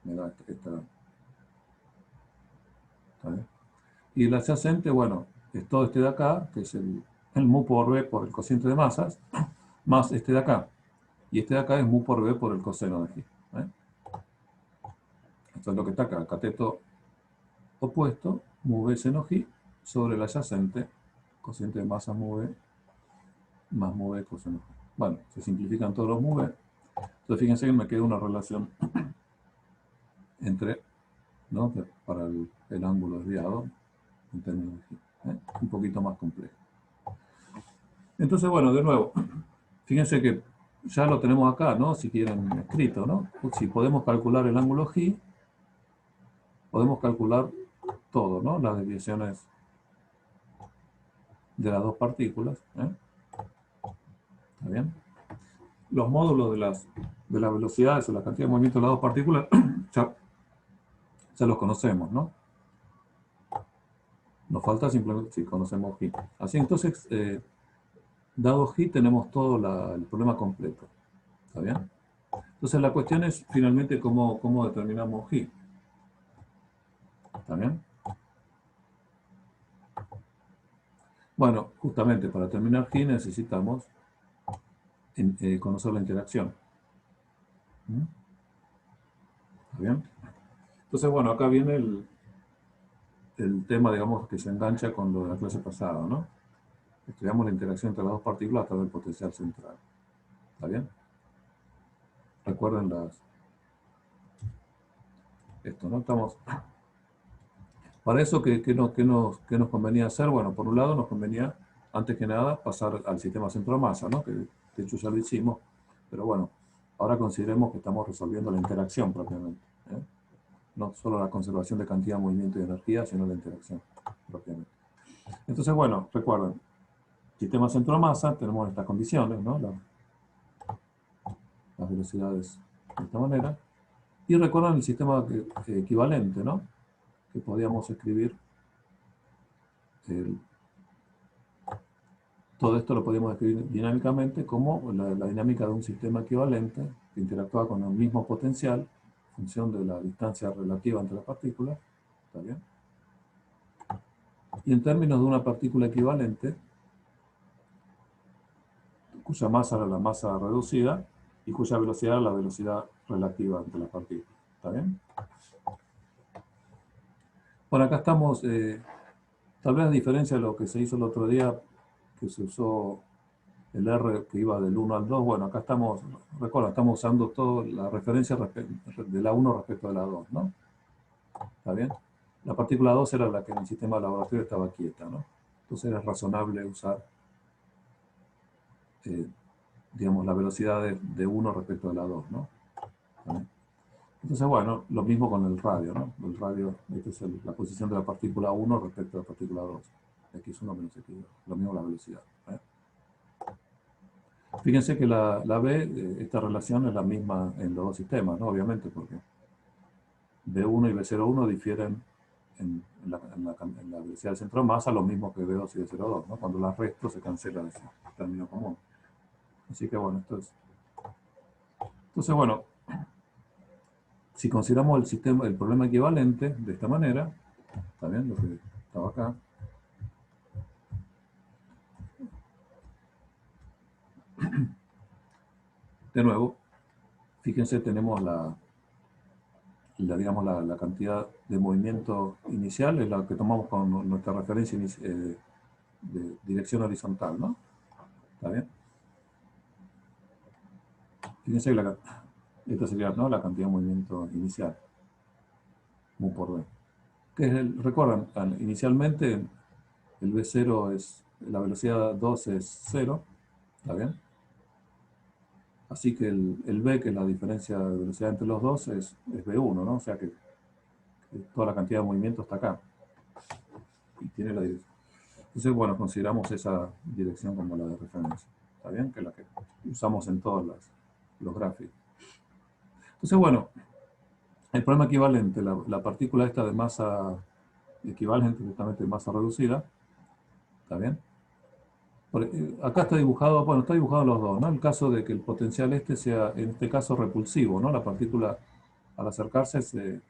Me da ¿está bien? Y el adyacente, bueno, es todo este de acá, que es el mu por b por el cociente de masas, más este de acá. Y este de acá es mu por b por el coseno de aquí. ¿Eh? Esto es lo que está acá, cateto opuesto, mu b seno g, sobre el adyacente, cociente de masa mu b, más mu b coseno g. Bueno, se simplifican todos los mu b. Entonces fíjense que me queda una relación entre, ¿no?, para el ángulo desviado, en términos de g. Un poquito más complejo. Entonces, bueno, de nuevo, fíjense que ya lo tenemos acá, ¿no? Si quieren escrito, ¿no? Si podemos calcular el ángulo G, podemos calcular todo, ¿no? Las desviaciones de las dos partículas, ¿eh? ¿Está bien? Los módulos de las velocidades o la cantidad de movimiento de las dos partículas ya los conocemos, ¿no? Nos falta simplemente si conocemos G. Así, entonces, dado G, tenemos todo el problema completo. ¿Está bien? Entonces, la cuestión es finalmente cómo determinamos G. ¿Está bien? Bueno, justamente para determinar G necesitamos conocer la interacción. ¿Mm? ¿Está bien? Entonces, bueno, acá viene el tema, digamos, que se engancha con lo de la clase pasada, ¿no? Estudiamos la interacción entre las dos partículas a través del potencial central. ¿Está bien? Recuerden esto, ¿no? Para eso, ¿qué nos convenía hacer? Bueno, por un lado nos convenía, antes que nada, pasar al sistema centro-masa, ¿no? Que de hecho ya lo hicimos, pero bueno, ahora consideremos que estamos resolviendo la interacción propiamente, ¿eh? No solo la conservación de cantidad, movimiento y energía, sino la interacción propiamente. Entonces, bueno, recuerden, sistema centro-masa, tenemos estas condiciones, ¿no? Las velocidades de esta manera. Y recuerdan el sistema equivalente, ¿no? Que podíamos escribir. Todo esto lo podíamos escribir dinámicamente como la dinámica de un sistema equivalente que interactúa con el mismo potencial en función de la distancia relativa entre las partículas. ¿Está bien? Y en términos de una partícula equivalente, cuya masa era la masa reducida y cuya velocidad era la velocidad relativa entre las partículas. ¿Está bien? Bueno, acá estamos, tal vez a diferencia de lo que se hizo el otro día, que se usó el R que iba del 1 al 2, bueno, acá estamos, recuerda, estamos usando toda la referencia de la 1 respecto de la 2, ¿no? ¿Está bien? La partícula 2 era la que en el sistema de laboratorio estaba quieta, ¿no? Entonces es razonable usar, digamos, la velocidad de 1 respecto de la 2, ¿no? ¿Está bien? Entonces, bueno, lo mismo con el radio, ¿no? El radio, esta es la posición de la partícula 1 respecto a la partícula 2. X1 menos X2, lo mismo la velocidad. Fíjense que la B, esta relación es la misma en los dos sistemas, ¿no? Obviamente, porque B1 y B01 difieren en la velocidad del centro de masa, lo mismo que B2 y B02, ¿no? Cuando las resto se cancela ese término común. Así que bueno, entonces bueno, si consideramos el problema equivalente de esta manera, ¿está bien? Lo que estaba acá. De nuevo, fíjense, tenemos digamos, la cantidad de movimiento inicial, es la que tomamos con nuestra referencia de dirección horizontal, ¿no? ¿Está bien? Fíjense que esta sería, ¿no?, la cantidad de movimiento inicial, mu por B. Recuerdan, inicialmente el V0 es, la velocidad 2 es 0, ¿está bien? Así que el V, que es la diferencia de velocidad entre los dos, es V1, ¿no? O sea que toda la cantidad de movimiento está acá. Y tiene la dirección. Entonces, bueno, consideramos esa dirección como la de referencia. ¿Está bien? Que es la que usamos en todos los gráficos. Entonces, bueno, el problema equivalente, la partícula esta de masa equivalente, justamente de masa reducida, ¿está bien? Acá está dibujado, bueno, está dibujado los dos, ¿no? El caso de que el potencial este sea, en este caso, repulsivo, ¿no? La partícula, al acercarse,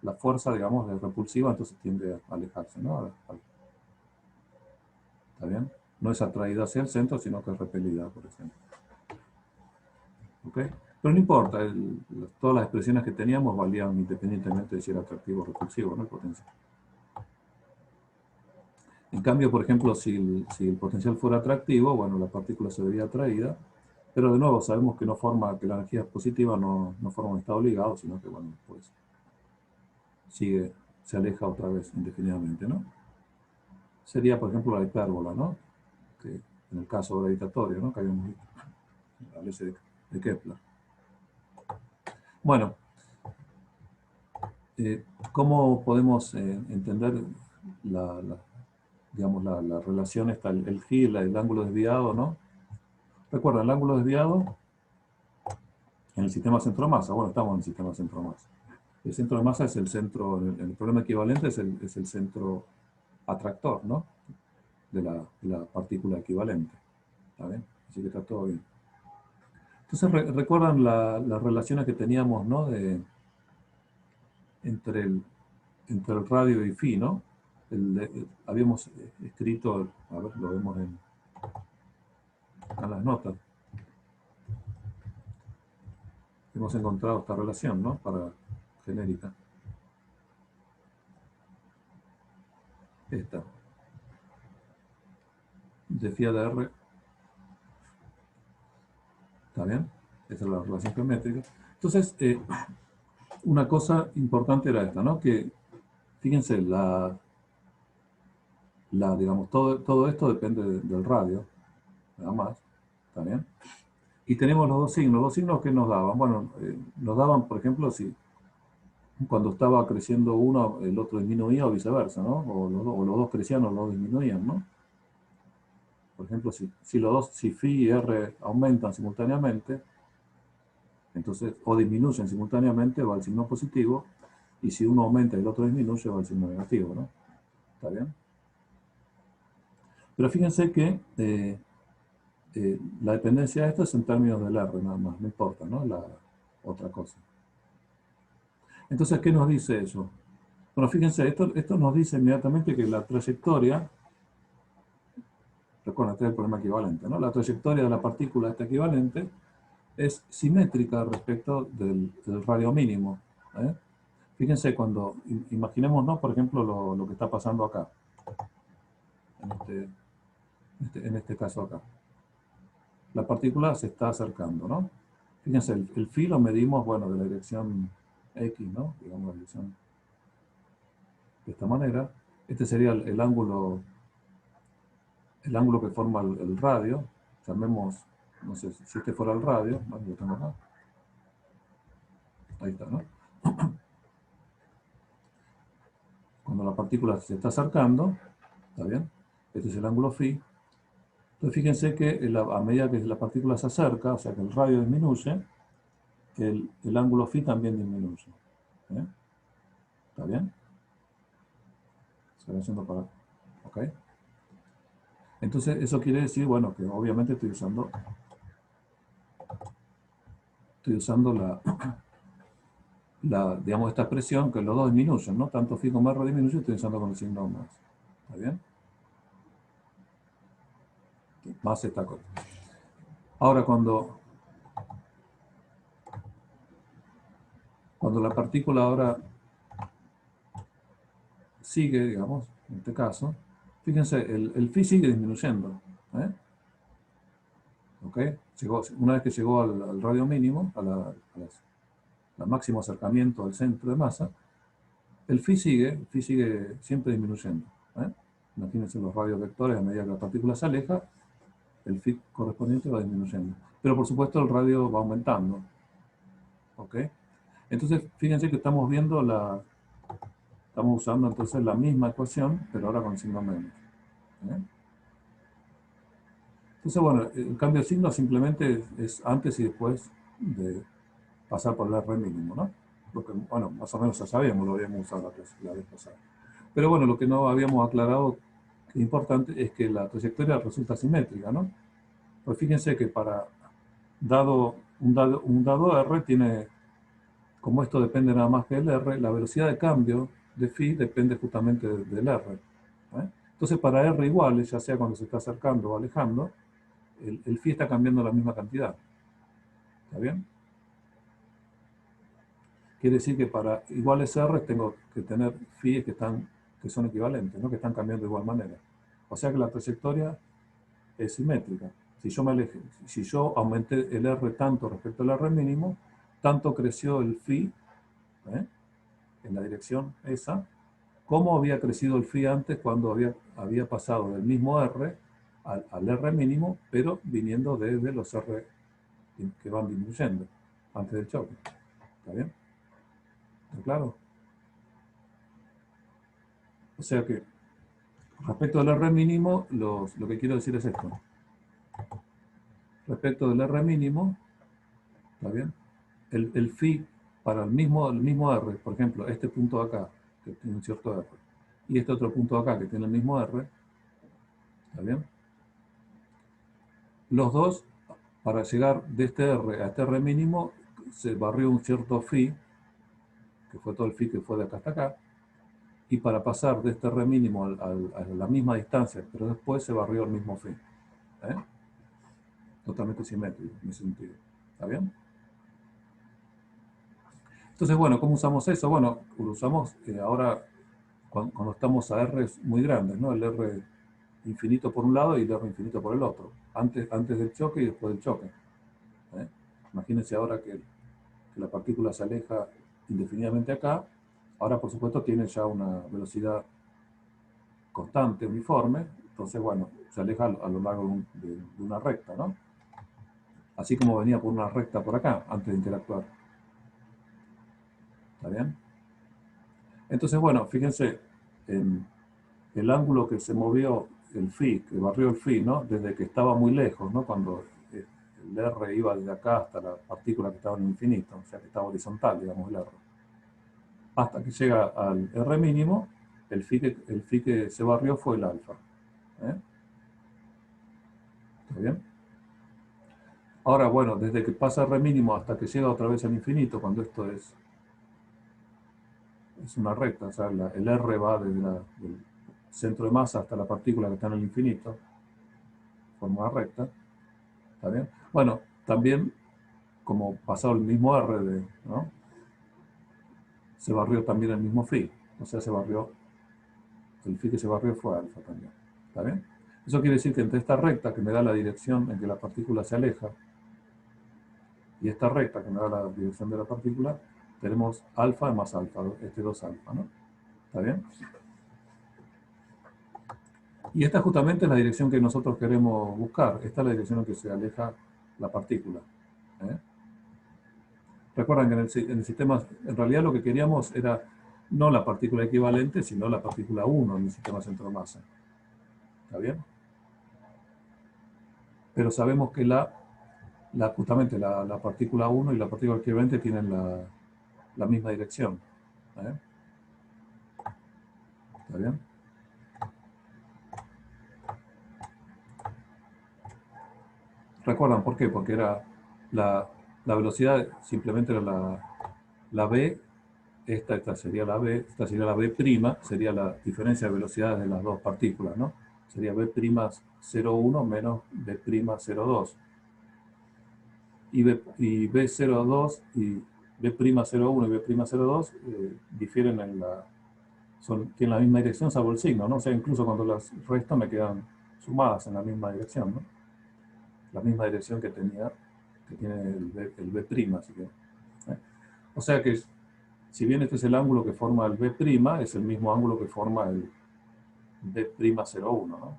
la fuerza, digamos, es repulsiva, entonces tiende a alejarse, ¿no? ¿Está bien? No es atraída hacia el centro, sino que es repelida, por ejemplo. ¿Ok? Pero no importa, todas las expresiones que teníamos valían independientemente de si era atractivo o repulsivo, ¿no? El potencial. En cambio, por ejemplo, si el potencial fuera atractivo, bueno, la partícula se vería atraída, pero de nuevo sabemos que que la energía positiva no forma un estado ligado, sino que, bueno, pues se aleja otra vez indefinidamente, ¿no? Sería, por ejemplo, la hipérbola, ¿no? Que en el caso gravitatorio, ¿no? Que habíamos visto. al S de Kepler. Bueno, ¿cómo podemos entender digamos, la relación esta, el phi, el ángulo desviado, ¿no? Recuerda, el ángulo desviado en el sistema centro-masa. Bueno, estamos en el sistema centro-masa. El centro de masa es el centro, el problema equivalente es el centro atractor, ¿no? De la partícula equivalente. ¿Está bien? Así que está todo bien. Entonces, recuerdan las relaciones que teníamos, ¿no? Entre el radio y phi, ¿no? Habíamos escrito, a ver, lo vemos en las notas. Hemos encontrado esta relación, ¿no? Para genérica. Esta. De phi a de r. ¿Está bien? Esa es la relación geométrica. Entonces, una cosa importante era esta, ¿no? Que, fíjense, digamos, todo esto depende del radio, nada más. ¿Está bien? Y tenemos los dos signos que nos daban. Bueno, nos daban, por ejemplo, si cuando estaba creciendo uno, el otro disminuía o viceversa, ¿no? O los dos crecían o los dos disminuían, ¿no? Por ejemplo, si phi y r aumentan simultáneamente, entonces, o disminuyen simultáneamente, va el signo positivo, y si uno aumenta y el otro disminuye, va el signo negativo, ¿no? ¿Está bien? Pero fíjense que la dependencia de esto es en términos del R, nada más, no importa, ¿no? La otra cosa. Entonces, ¿qué nos dice eso? Bueno, fíjense, esto nos dice inmediatamente que la trayectoria, recuerden, este es el problema equivalente, ¿no? La trayectoria de la partícula esta equivalente es simétrica respecto del radio mínimo. Fíjense cuando, imaginemos, ¿no? Por ejemplo, lo que está pasando acá, en este caso acá. La partícula se está acercando, ¿no? Fíjense, el phi lo medimos, bueno, de la dirección X, ¿no? Digamos la dirección de esta manera. Este sería el ángulo que forma el radio. Llamemos, no sé, si este fuera el radio, ¿no? Lo tengo acá. Ahí está, ¿no? Cuando la partícula se está acercando, ¿está bien? Este es el ángulo phi. Entonces fíjense que a medida que la partícula se acerca, o sea que el radio disminuye, el ángulo phi también disminuye. ¿Está bien? Se va haciendo para acá. ¿Ok? Entonces eso quiere decir, bueno, que obviamente estoy usando digamos, esta expresión, que los dos disminuyen, ¿no? Tanto phi como r disminuyen, estoy usando con el signo más. ¿Está bien? Más esta cosa. Ahora, cuando la partícula ahora sigue, digamos, en este caso, fíjense, el phi sigue disminuyendo. ¿Ok? Una vez que llegó al radio mínimo, al máximo acercamiento al centro de masa, el phi sigue siempre disminuyendo. Imagínense los radios vectores, a medida que la partícula se aleja, el phi correspondiente va disminuyendo. Pero por supuesto el radio va aumentando. ¿Ok? Entonces, fíjense que estamos usando entonces la misma ecuación, pero ahora con signo menos. Entonces, bueno, el cambio de signo simplemente es antes y después de pasar por el R mínimo, ¿no? Porque, bueno, más o menos ya sabíamos, lo habíamos usado la vez pasada. Pero bueno, lo que no habíamos aclarado, que es importante, es que la trayectoria resulta simétrica, ¿no? Pues fíjense que un dado R tiene, como esto depende nada más que del R, la velocidad de cambio de phi depende justamente del R. Entonces, para R iguales, ya sea cuando se está acercando o alejando, el phi está cambiando la misma cantidad. ¿Está bien? Quiere decir que para iguales R tengo que tener phi que son equivalentes, ¿no? Que están cambiando de igual manera. O sea que la trayectoria es simétrica. Si yo aumenté el R tanto respecto al R mínimo, tanto creció el phi en la dirección esa, como había crecido el phi antes cuando había pasado del mismo R al R mínimo, pero viniendo desde los R que van disminuyendo antes del choque. ¿Está bien? ¿Está claro? O sea que, respecto del R mínimo, lo que quiero decir es esto. Respecto del R mínimo, ¿está bien? El phi para el mismo R, por ejemplo, este punto de acá, que tiene un cierto R, y este otro punto de acá, que tiene el mismo R, ¿está bien? Los dos, para llegar de este R a este R mínimo, se barrió un cierto phi, que fue todo el phi que fue de acá hasta acá, y para pasar de este R mínimo a la misma distancia, pero después se barrió el mismo phi. ¿Eh? Totalmente simétrico en ese sentido. ¿Está bien? Entonces, bueno, ¿cómo usamos eso? Bueno, lo usamos ahora cuando estamos a R muy grandes, ¿no? El R infinito por un lado y el R infinito por el otro. Antes del choque y después del choque. ¿Eh? Imagínense ahora que la partícula se aleja indefinidamente acá. Ahora, por supuesto, tiene ya una velocidad constante, uniforme. Entonces, bueno, se aleja a lo largo de una recta, ¿no? Así como venía por una recta por acá, antes de interactuar. ¿Está bien? Entonces, bueno, fíjense, en el ángulo que se movió el phi, que barrió el phi, ¿no? Desde que estaba muy lejos, ¿no? Cuando el R iba desde acá hasta la partícula que estaba en el infinito, o sea, que estaba horizontal, digamos, el R. Hasta que llega al R mínimo, el phi que se barrió fue el alfa. ¿Eh? ¿Está bien? Ahora, bueno, desde que pasa R mínimo hasta que llega otra vez al infinito, cuando esto es una recta, o sea, el R va desde del centro de masa hasta la partícula que está en el infinito, forma una recta. ¿Está bien? Bueno, también, como pasó el mismo R, ¿no? Se barrió también el mismo phi. O sea, el phi que se barrió fue alfa también. ¿Está bien? Eso quiere decir que entre esta recta que me da la dirección en que la partícula se aleja y esta recta que me da la dirección de la partícula, tenemos alfa más alfa, este 2 alfa, ¿no? ¿Está bien? Y esta justamente es la dirección que nosotros queremos buscar. Esta es la dirección en que se aleja la partícula. ¿Eh? Recuerdan que en el sistema, en realidad lo que queríamos era no la partícula equivalente, sino la partícula 1 en el sistema centro-masa. ¿Está bien? Pero sabemos que justamente la partícula 1 y la partícula equivalente tienen la misma dirección. ¿Eh? ¿Está bien? ¿Recuerdan por qué? Porque era la velocidad simplemente era la v, esta sería la v, esta sería la v', sería la diferencia de velocidades de las dos partículas, ¿no? Sería v'01 menos v'02. Y v02 y v'01 y v'02 difieren tienen la misma dirección salvo el signo, ¿no? O sea, incluso cuando las resto me quedan sumadas en la misma dirección, ¿no? La misma dirección que tiene el v', así que, ¿eh? O sea que, si bien este es el ángulo que forma el v', es el mismo ángulo que forma el v'01, ¿no?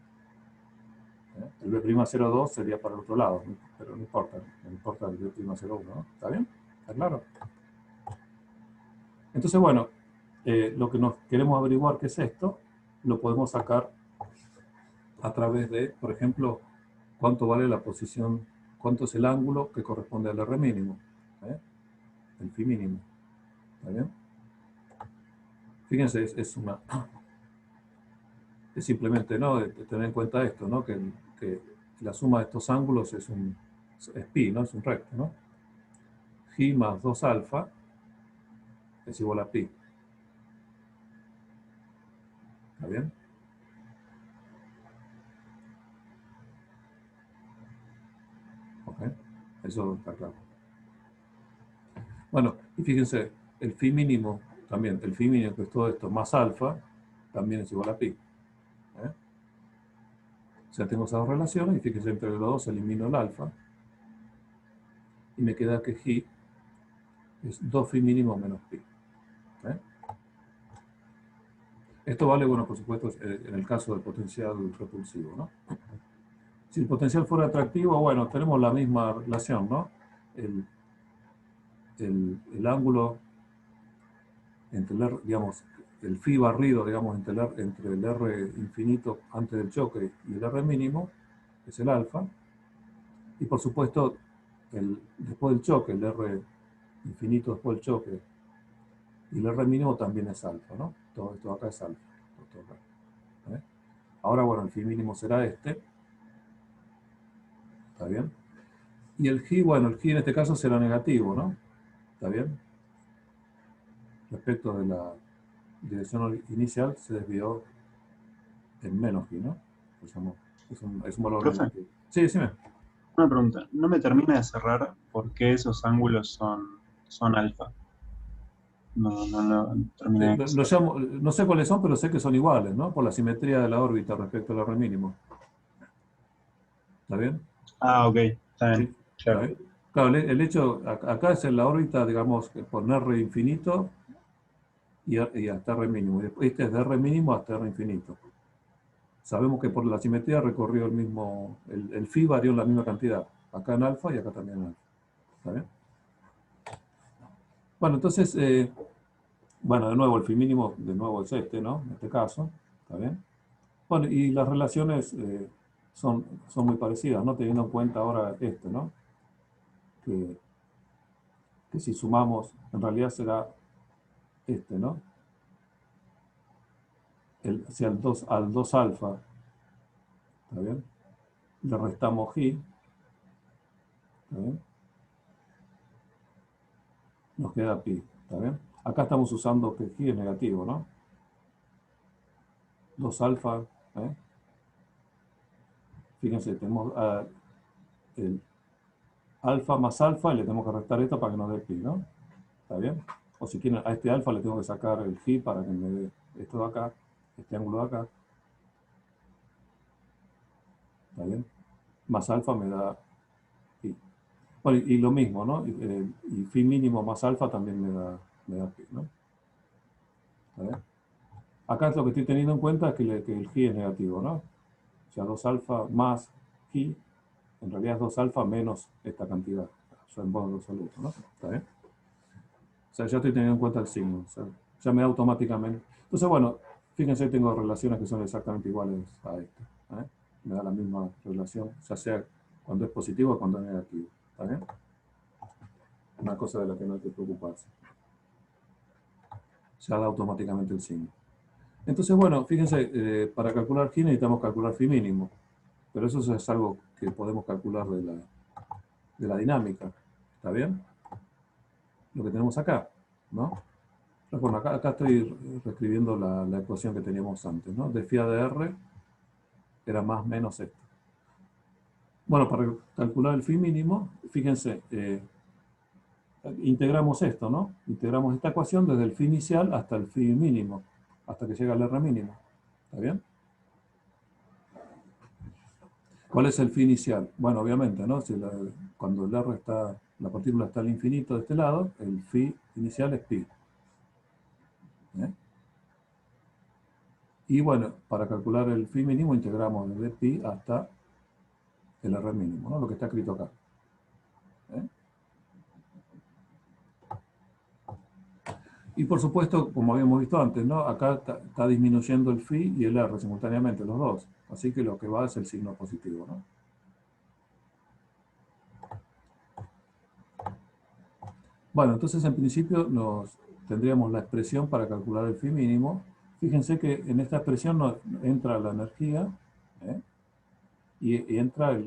El v'02 sería para el otro lado, pero no importa el v'01, ¿no? ¿Está bien? ¿Está claro? Entonces, bueno, lo que nos queremos averiguar qué es esto, lo podemos sacar a través de, por ejemplo, cuánto vale la posición, cuánto es el ángulo que corresponde al R mínimo, ¿eh? El phi mínimo. ¿Está bien? Fíjense, es simplemente, ¿no?, de tener en cuenta esto, ¿no?, que la suma de estos ángulos es pi, ¿no?, es un recto, ¿no? Gi más 2 alfa es igual a pi. ¿Está bien? Ok, eso está claro. Bueno, y fíjense, el phi mínimo también, el phi mínimo que es todo esto más alfa, también es igual a pi. ¿Eh? O sea, tengo esas dos relaciones y fíjense, entre los dos elimino el alfa y me queda que gi es 2 phi mínimo menos pi. ¿Eh? Esto vale, bueno, por supuesto, en el caso del potencial repulsivo, ¿no? Si el potencial fuera atractivo, bueno, tenemos la misma relación, ¿no? el, el ángulo entre el R, digamos, el phi barrido, digamos, entre el R infinito antes del choque y el R mínimo, es el alfa. Y por supuesto, después del choque, el R infinito después del choque, y el R mínimo también es alfa, ¿no? Todo esto acá es alfa. Todo acá, ¿eh? Ahora, bueno, el phi mínimo será este. ¿Está bien? Y el G, bueno, el G en este caso será negativo, ¿no? ¿Está bien? Respecto de la dirección inicial se desvió en menos G, ¿no? Es un valor Profe, negativo. Sí, decime. una pregunta. No me termina de cerrar por qué esos ángulos son alfa. No terminé de cerrar. No sé cuáles son, pero sé que son iguales, ¿no? Por la simetría de la órbita respecto al R mínimo. ¿Está bien? Ah, ok, está bien, Sí. ¿Está claro. bien? Claro, el hecho, acá es en la órbita, digamos, por R infinito y hasta R mínimo. Y después este es de R mínimo hasta R infinito. Sabemos que por la simetría recorrió el mismo, el phi varió en la misma cantidad. Acá en alfa y acá también en alfa. ¿Está bien? Bueno, entonces, bueno, de nuevo, el phi mínimo, de nuevo es este, ¿no? En este caso. ¿Está bien? Bueno, y las relaciones son muy parecidas, ¿no? Teniendo en cuenta ahora esto, ¿no? Que si sumamos, en realidad será este, ¿no? Si al 2 alfa, ¿está bien? Le restamos G, ¿está bien? Nos queda pi, ¿está bien? Acá estamos usando que G es negativo, ¿no? 2 alfa, ¿eh? Fíjense, tenemos el alfa más alfa y le tenemos que restar esto para que nos dé pi, ¿no? ¿Está bien? O si quieren, a este alfa le tengo que sacar el phi para que me dé esto de acá, este ángulo de acá. ¿Está bien? Más alfa me da pi. Bueno, y lo mismo, ¿no? Y phi mínimo más alfa también me da pi, ¿no? ¿Está bien? Acá lo que estoy teniendo en cuenta es que el G es negativo, ¿no? O sea, 2 alfa más G, en realidad es 2 alfa menos esta cantidad. Yo en modo absoluto, ¿no? ¿Está bien? O sea, ya estoy teniendo en cuenta el signo. O sea, ya me da automáticamente. Entonces, bueno, fíjense, tengo relaciones que son exactamente iguales a esta. ¿Eh? Me da la misma relación, ya sea cuando es positivo o cuando es negativo. ¿Está bien? Una cosa de la que no hay que preocuparse. Ya da automáticamente el signo. Entonces, bueno, fíjense, para calcular G necesitamos calcular phi mínimo. Pero eso es algo que podemos calcular de la dinámica. ¿Está bien? Lo que tenemos acá, ¿no? Bueno, acá estoy reescribiendo la ecuación que teníamos antes, ¿no? De phi de R era más menos esto. Bueno, para calcular el phi mínimo, fíjense, integramos esto, ¿no? Integramos esta ecuación desde el phi inicial hasta el phi mínimo, hasta que llega al R mínimo. ¿Está bien? ¿Cuál es el phi inicial? Bueno, obviamente, ¿no? Cuando el R está, la partícula está al infinito de este lado, el phi inicial es pi. ¿Eh? Y bueno, para calcular el phi mínimo integramos desde pi hasta el R mínimo, ¿no? Lo que está escrito acá. ¿Eh? Y por supuesto, como habíamos visto antes, ¿no? Acá está disminuyendo el phi y el R simultáneamente, los dos. Así que lo que va es el signo positivo, ¿no? Bueno, entonces en principio tendríamos la expresión para calcular el phi mínimo. Fíjense que en esta expresión entra la energía, ¿eh? y entra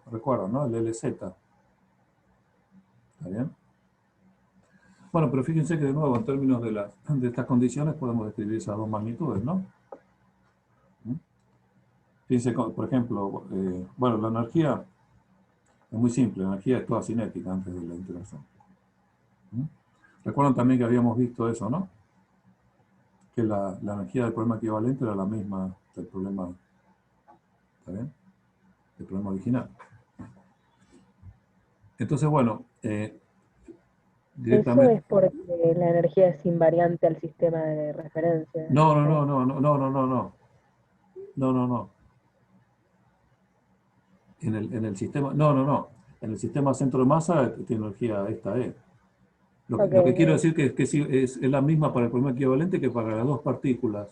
recuerdan, ¿no? El LZ. ¿Está bien? Bueno, pero fíjense que de nuevo, en términos de estas condiciones, podemos describir esas dos magnitudes, ¿no? Fíjense, por ejemplo, bueno, la energía es muy simple, la energía es toda cinética antes de la interacción. Recuerdan también que habíamos visto eso, ¿no? Que la energía del problema equivalente era la misma del problema, ¿está bien? Del problema original. Entonces, bueno, Eso directamente... es porque la energía es invariante al sistema de referencia. No, no, no, no, no, no, no, no, no. No, no, no. En el sistema... No, no, no. En el sistema centro de masa tiene energía esta E. Lo Ok, que quiero ok. decir que sí, es la misma para el problema equivalente que para las dos partículas.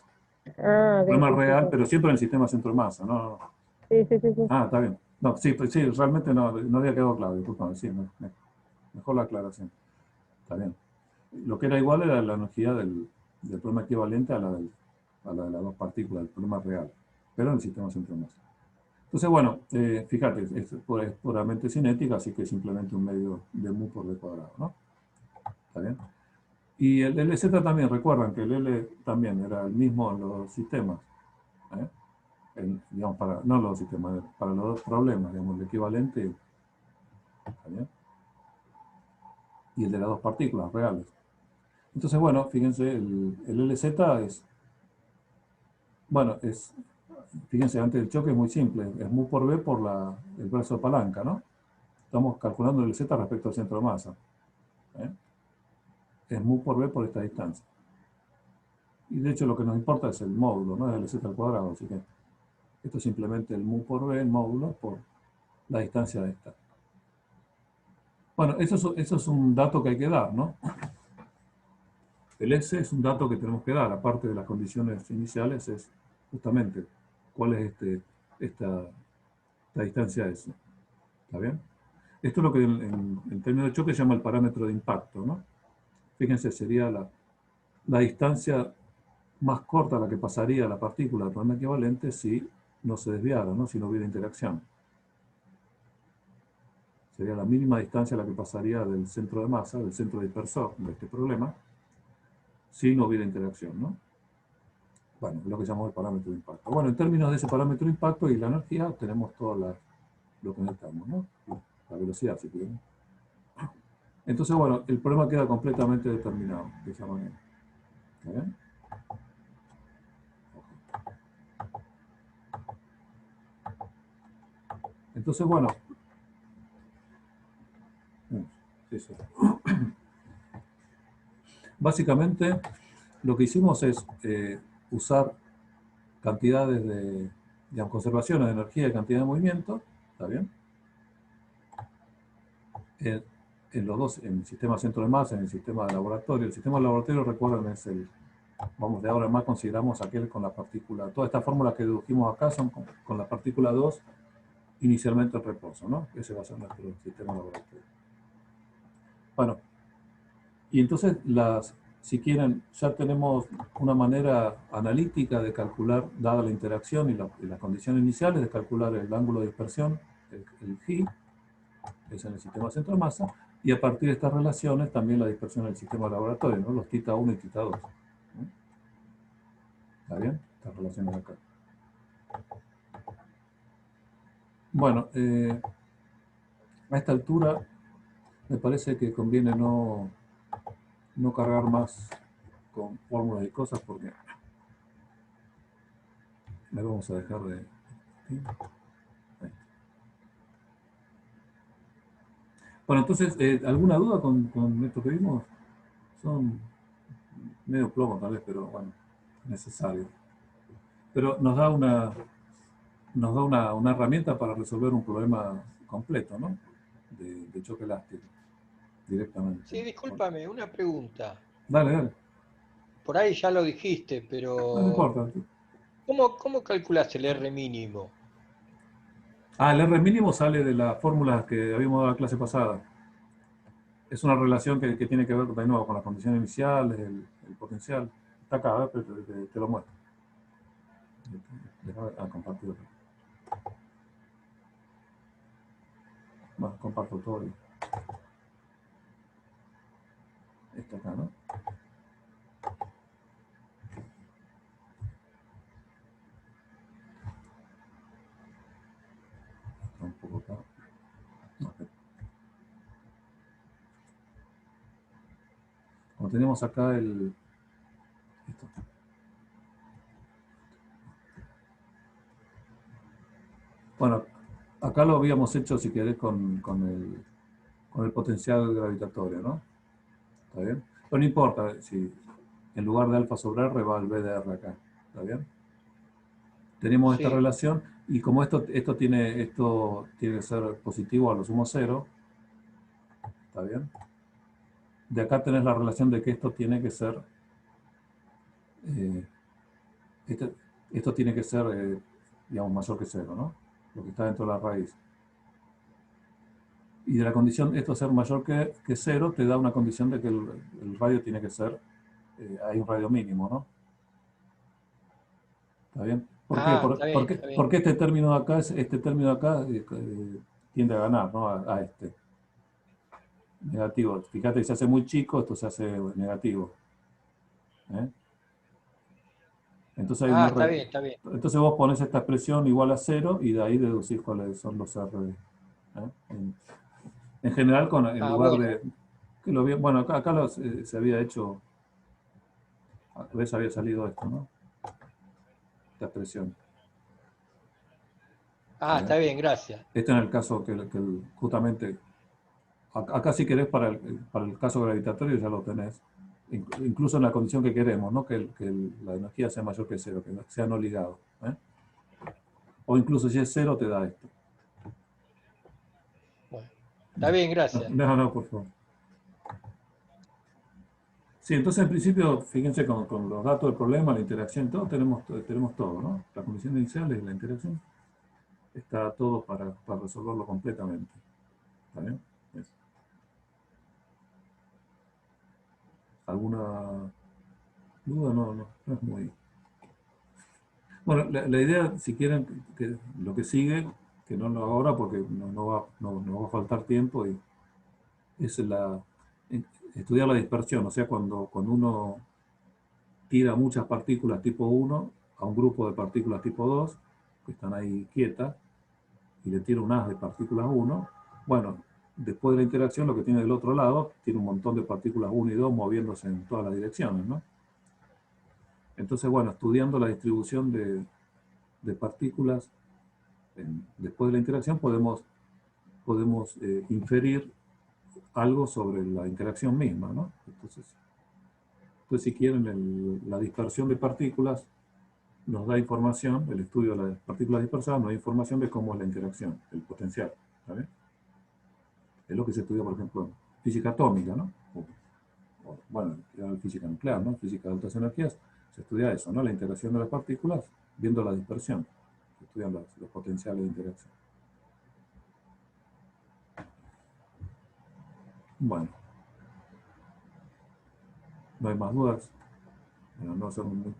Ah, ok, Problema sí, sí, real, sí. pero siempre en el sistema centro de masa, ¿no? Sí, sí, sí, sí. Ah, está bien. No, sí, pues sí, realmente no había quedado claro, disculpame, sí, mejor la aclaración. Está bien. Lo que era igual era la energía del problema equivalente a la de las dos partículas, del problema real, pero en el sistema centro de masa. Entonces, bueno, fíjate, es puramente cinética, así que es simplemente un medio de mu por d cuadrado, ¿no? ¿Está bien? Y el LZ también, recuerdan que el L también era el mismo en los dos sistemas, ¿eh? Digamos, no los dos sistemas, para los dos problemas, digamos, el equivalente, ¿está bien? Y el de las dos partículas reales. Entonces, bueno, fíjense, el LZ es, bueno, fíjense, antes del choque es muy simple, es mu por B por el brazo de palanca, ¿no? Estamos calculando el Z respecto al centro de masa. ¿Eh? Es mu por B por esta distancia. Y de hecho lo que nos importa es el módulo, no es el Z al cuadrado, así que esto es simplemente el mu por B, el módulo, por la distancia de esta. Bueno, eso es un dato que hay que dar, ¿no? El S es un dato que tenemos que dar, aparte de las condiciones iniciales, es justamente cuál es esta distancia S. ¿Está bien? Esto es lo que en términos de choque se llama el parámetro de impacto, ¿no? Fíjense, sería la distancia más corta a la que pasaría la partícula de problema equivalente si no se desviara, ¿no? Si no hubiera interacción. Sería la mínima distancia a la que pasaría del centro de masa, del centro dispersor de este problema, si no hubiera interacción, ¿no? Bueno, es lo que llamamos el parámetro de impacto. Bueno, en términos de ese parámetro de impacto y la energía, tenemos todo lo que necesitamos, ¿no? La velocidad, si quieren. Entonces, bueno, el problema queda completamente determinado de esa manera. ¿Está bien? Entonces, bueno, sí, sí. Básicamente, lo que hicimos es usar cantidades digamos, conservaciones de energía y cantidad de movimiento, ¿está bien? En los dos, en el sistema centro de masa, en el sistema de laboratorio. El sistema de laboratorio, recuerden, es vamos, de ahora en más consideramos aquel con la partícula, todas estas fórmulas que dedujimos acá son con la partícula 2 inicialmente en reposo, ¿no? Ese va a ser nuestro sistema de laboratorio. Bueno, y entonces si quieren, ya tenemos una manera analítica de calcular, dada la interacción y las condiciones iniciales, de calcular el ángulo de dispersión, el phi, que es en el sistema centro de masa, y a partir de estas relaciones también la dispersión en el sistema laboratorio, ¿no? Los θ 1 y θ 2. ¿No? ¿Está bien? Estas relaciones acá. Bueno, a esta altura me parece que conviene no cargar más con fórmulas y cosas porque le vamos a dejar de... ¿sí? Bueno, entonces, ¿alguna duda con esto que vimos? Son medio plomo tal vez, pero bueno, necesario. Pero nos da una herramienta para resolver un problema completo, ¿no? De choque elástico, directamente. Sí, discúlpame, una pregunta. Dale, dale. Por ahí ya lo dijiste, No pero importa. ¿cómo calculaste el R mínimo? El R mínimo sale de las fórmulas que habíamos dado en la clase pasada. Es una relación que tiene que ver de nuevo con las condiciones iniciales, el potencial. Está acá, pero te lo muestro. Déjame compartir. Bueno, comparto todo. Está acá, ¿no? Está un poco acá. No, como tenemos acá esto. Bueno, acá lo habíamos hecho, si querés, con el potencial gravitatorio, ¿no? ¿Está bien? Pero no importa si en lugar de alfa sobre R va el B de R acá. ¿Está bien? Tenemos esta Sí, relación Y como esto tiene que ser positivo a lo sumo cero, ¿está bien? De acá tenés la relación de que esto tiene que ser, eh, esto tiene que ser, digamos, mayor que cero, ¿no? Lo que está dentro de la raíz. Y de la condición, esto ser mayor que cero, te da una condición de que el radio tiene que ser, hay un radio mínimo, ¿no? ¿Está bien? ¿Por qué? Ah, está bien, está bien. Porque este término de acá, tiende a ganar, ¿no? A este. Negativo. Fíjate que se hace muy chico, esto se hace negativo. ¿Eh? Entonces, Ah, está bien, está bien. entonces vos pones esta expresión igual a cero y de ahí deducís cuáles son los R. En general, en Ah, lugar bueno. de... bueno, acá se había hecho, a veces había salido esto, ¿no? Esta expresión. Ah, está bien, gracias. Este en el caso justamente, acá si querés para el caso gravitatorio ya lo tenés, incluso en la condición que queremos, ¿no? Que la energía sea mayor que cero, que sea no ligado. O incluso si es cero te da esto. Bueno, está bien, gracias. No, por favor. Sí, entonces en principio, fíjense con los datos del problema, la interacción, todo tenemos todo, ¿no? La condición inicial es la interacción. Está todo para resolverlo completamente. ¿Está bien? Eso. ¿Alguna duda? No es muy... Bueno, la idea, si quieren, que lo que sigue, que no lo hago ahora porque no va a faltar tiempo, es estudiar la dispersión. O sea, cuando uno tira muchas partículas tipo 1 a un grupo de partículas tipo 2, que están ahí quietas, y le tira un haz de partículas 1, bueno, después de la interacción lo que tiene del otro lado, tiene un montón de partículas 1 y 2 moviéndose en todas las direcciones, ¿no? Entonces, bueno, estudiando la distribución de partículas, después de la interacción podemos inferir algo sobre la interacción misma, ¿no? Entonces si quieren, la dispersión de partículas nos da información, el estudio de las partículas dispersadas nos da información de cómo es la interacción, el potencial, ¿sabes? Es lo que se estudia, por ejemplo, en física atómica, ¿no? Bueno, en física nuclear, ¿no? Física de altas energías, se estudia eso, ¿no? La interacción de las partículas viendo la dispersión. Se estudian los potenciales de interacción. Bueno, no hay más dudas. Bueno, no son muy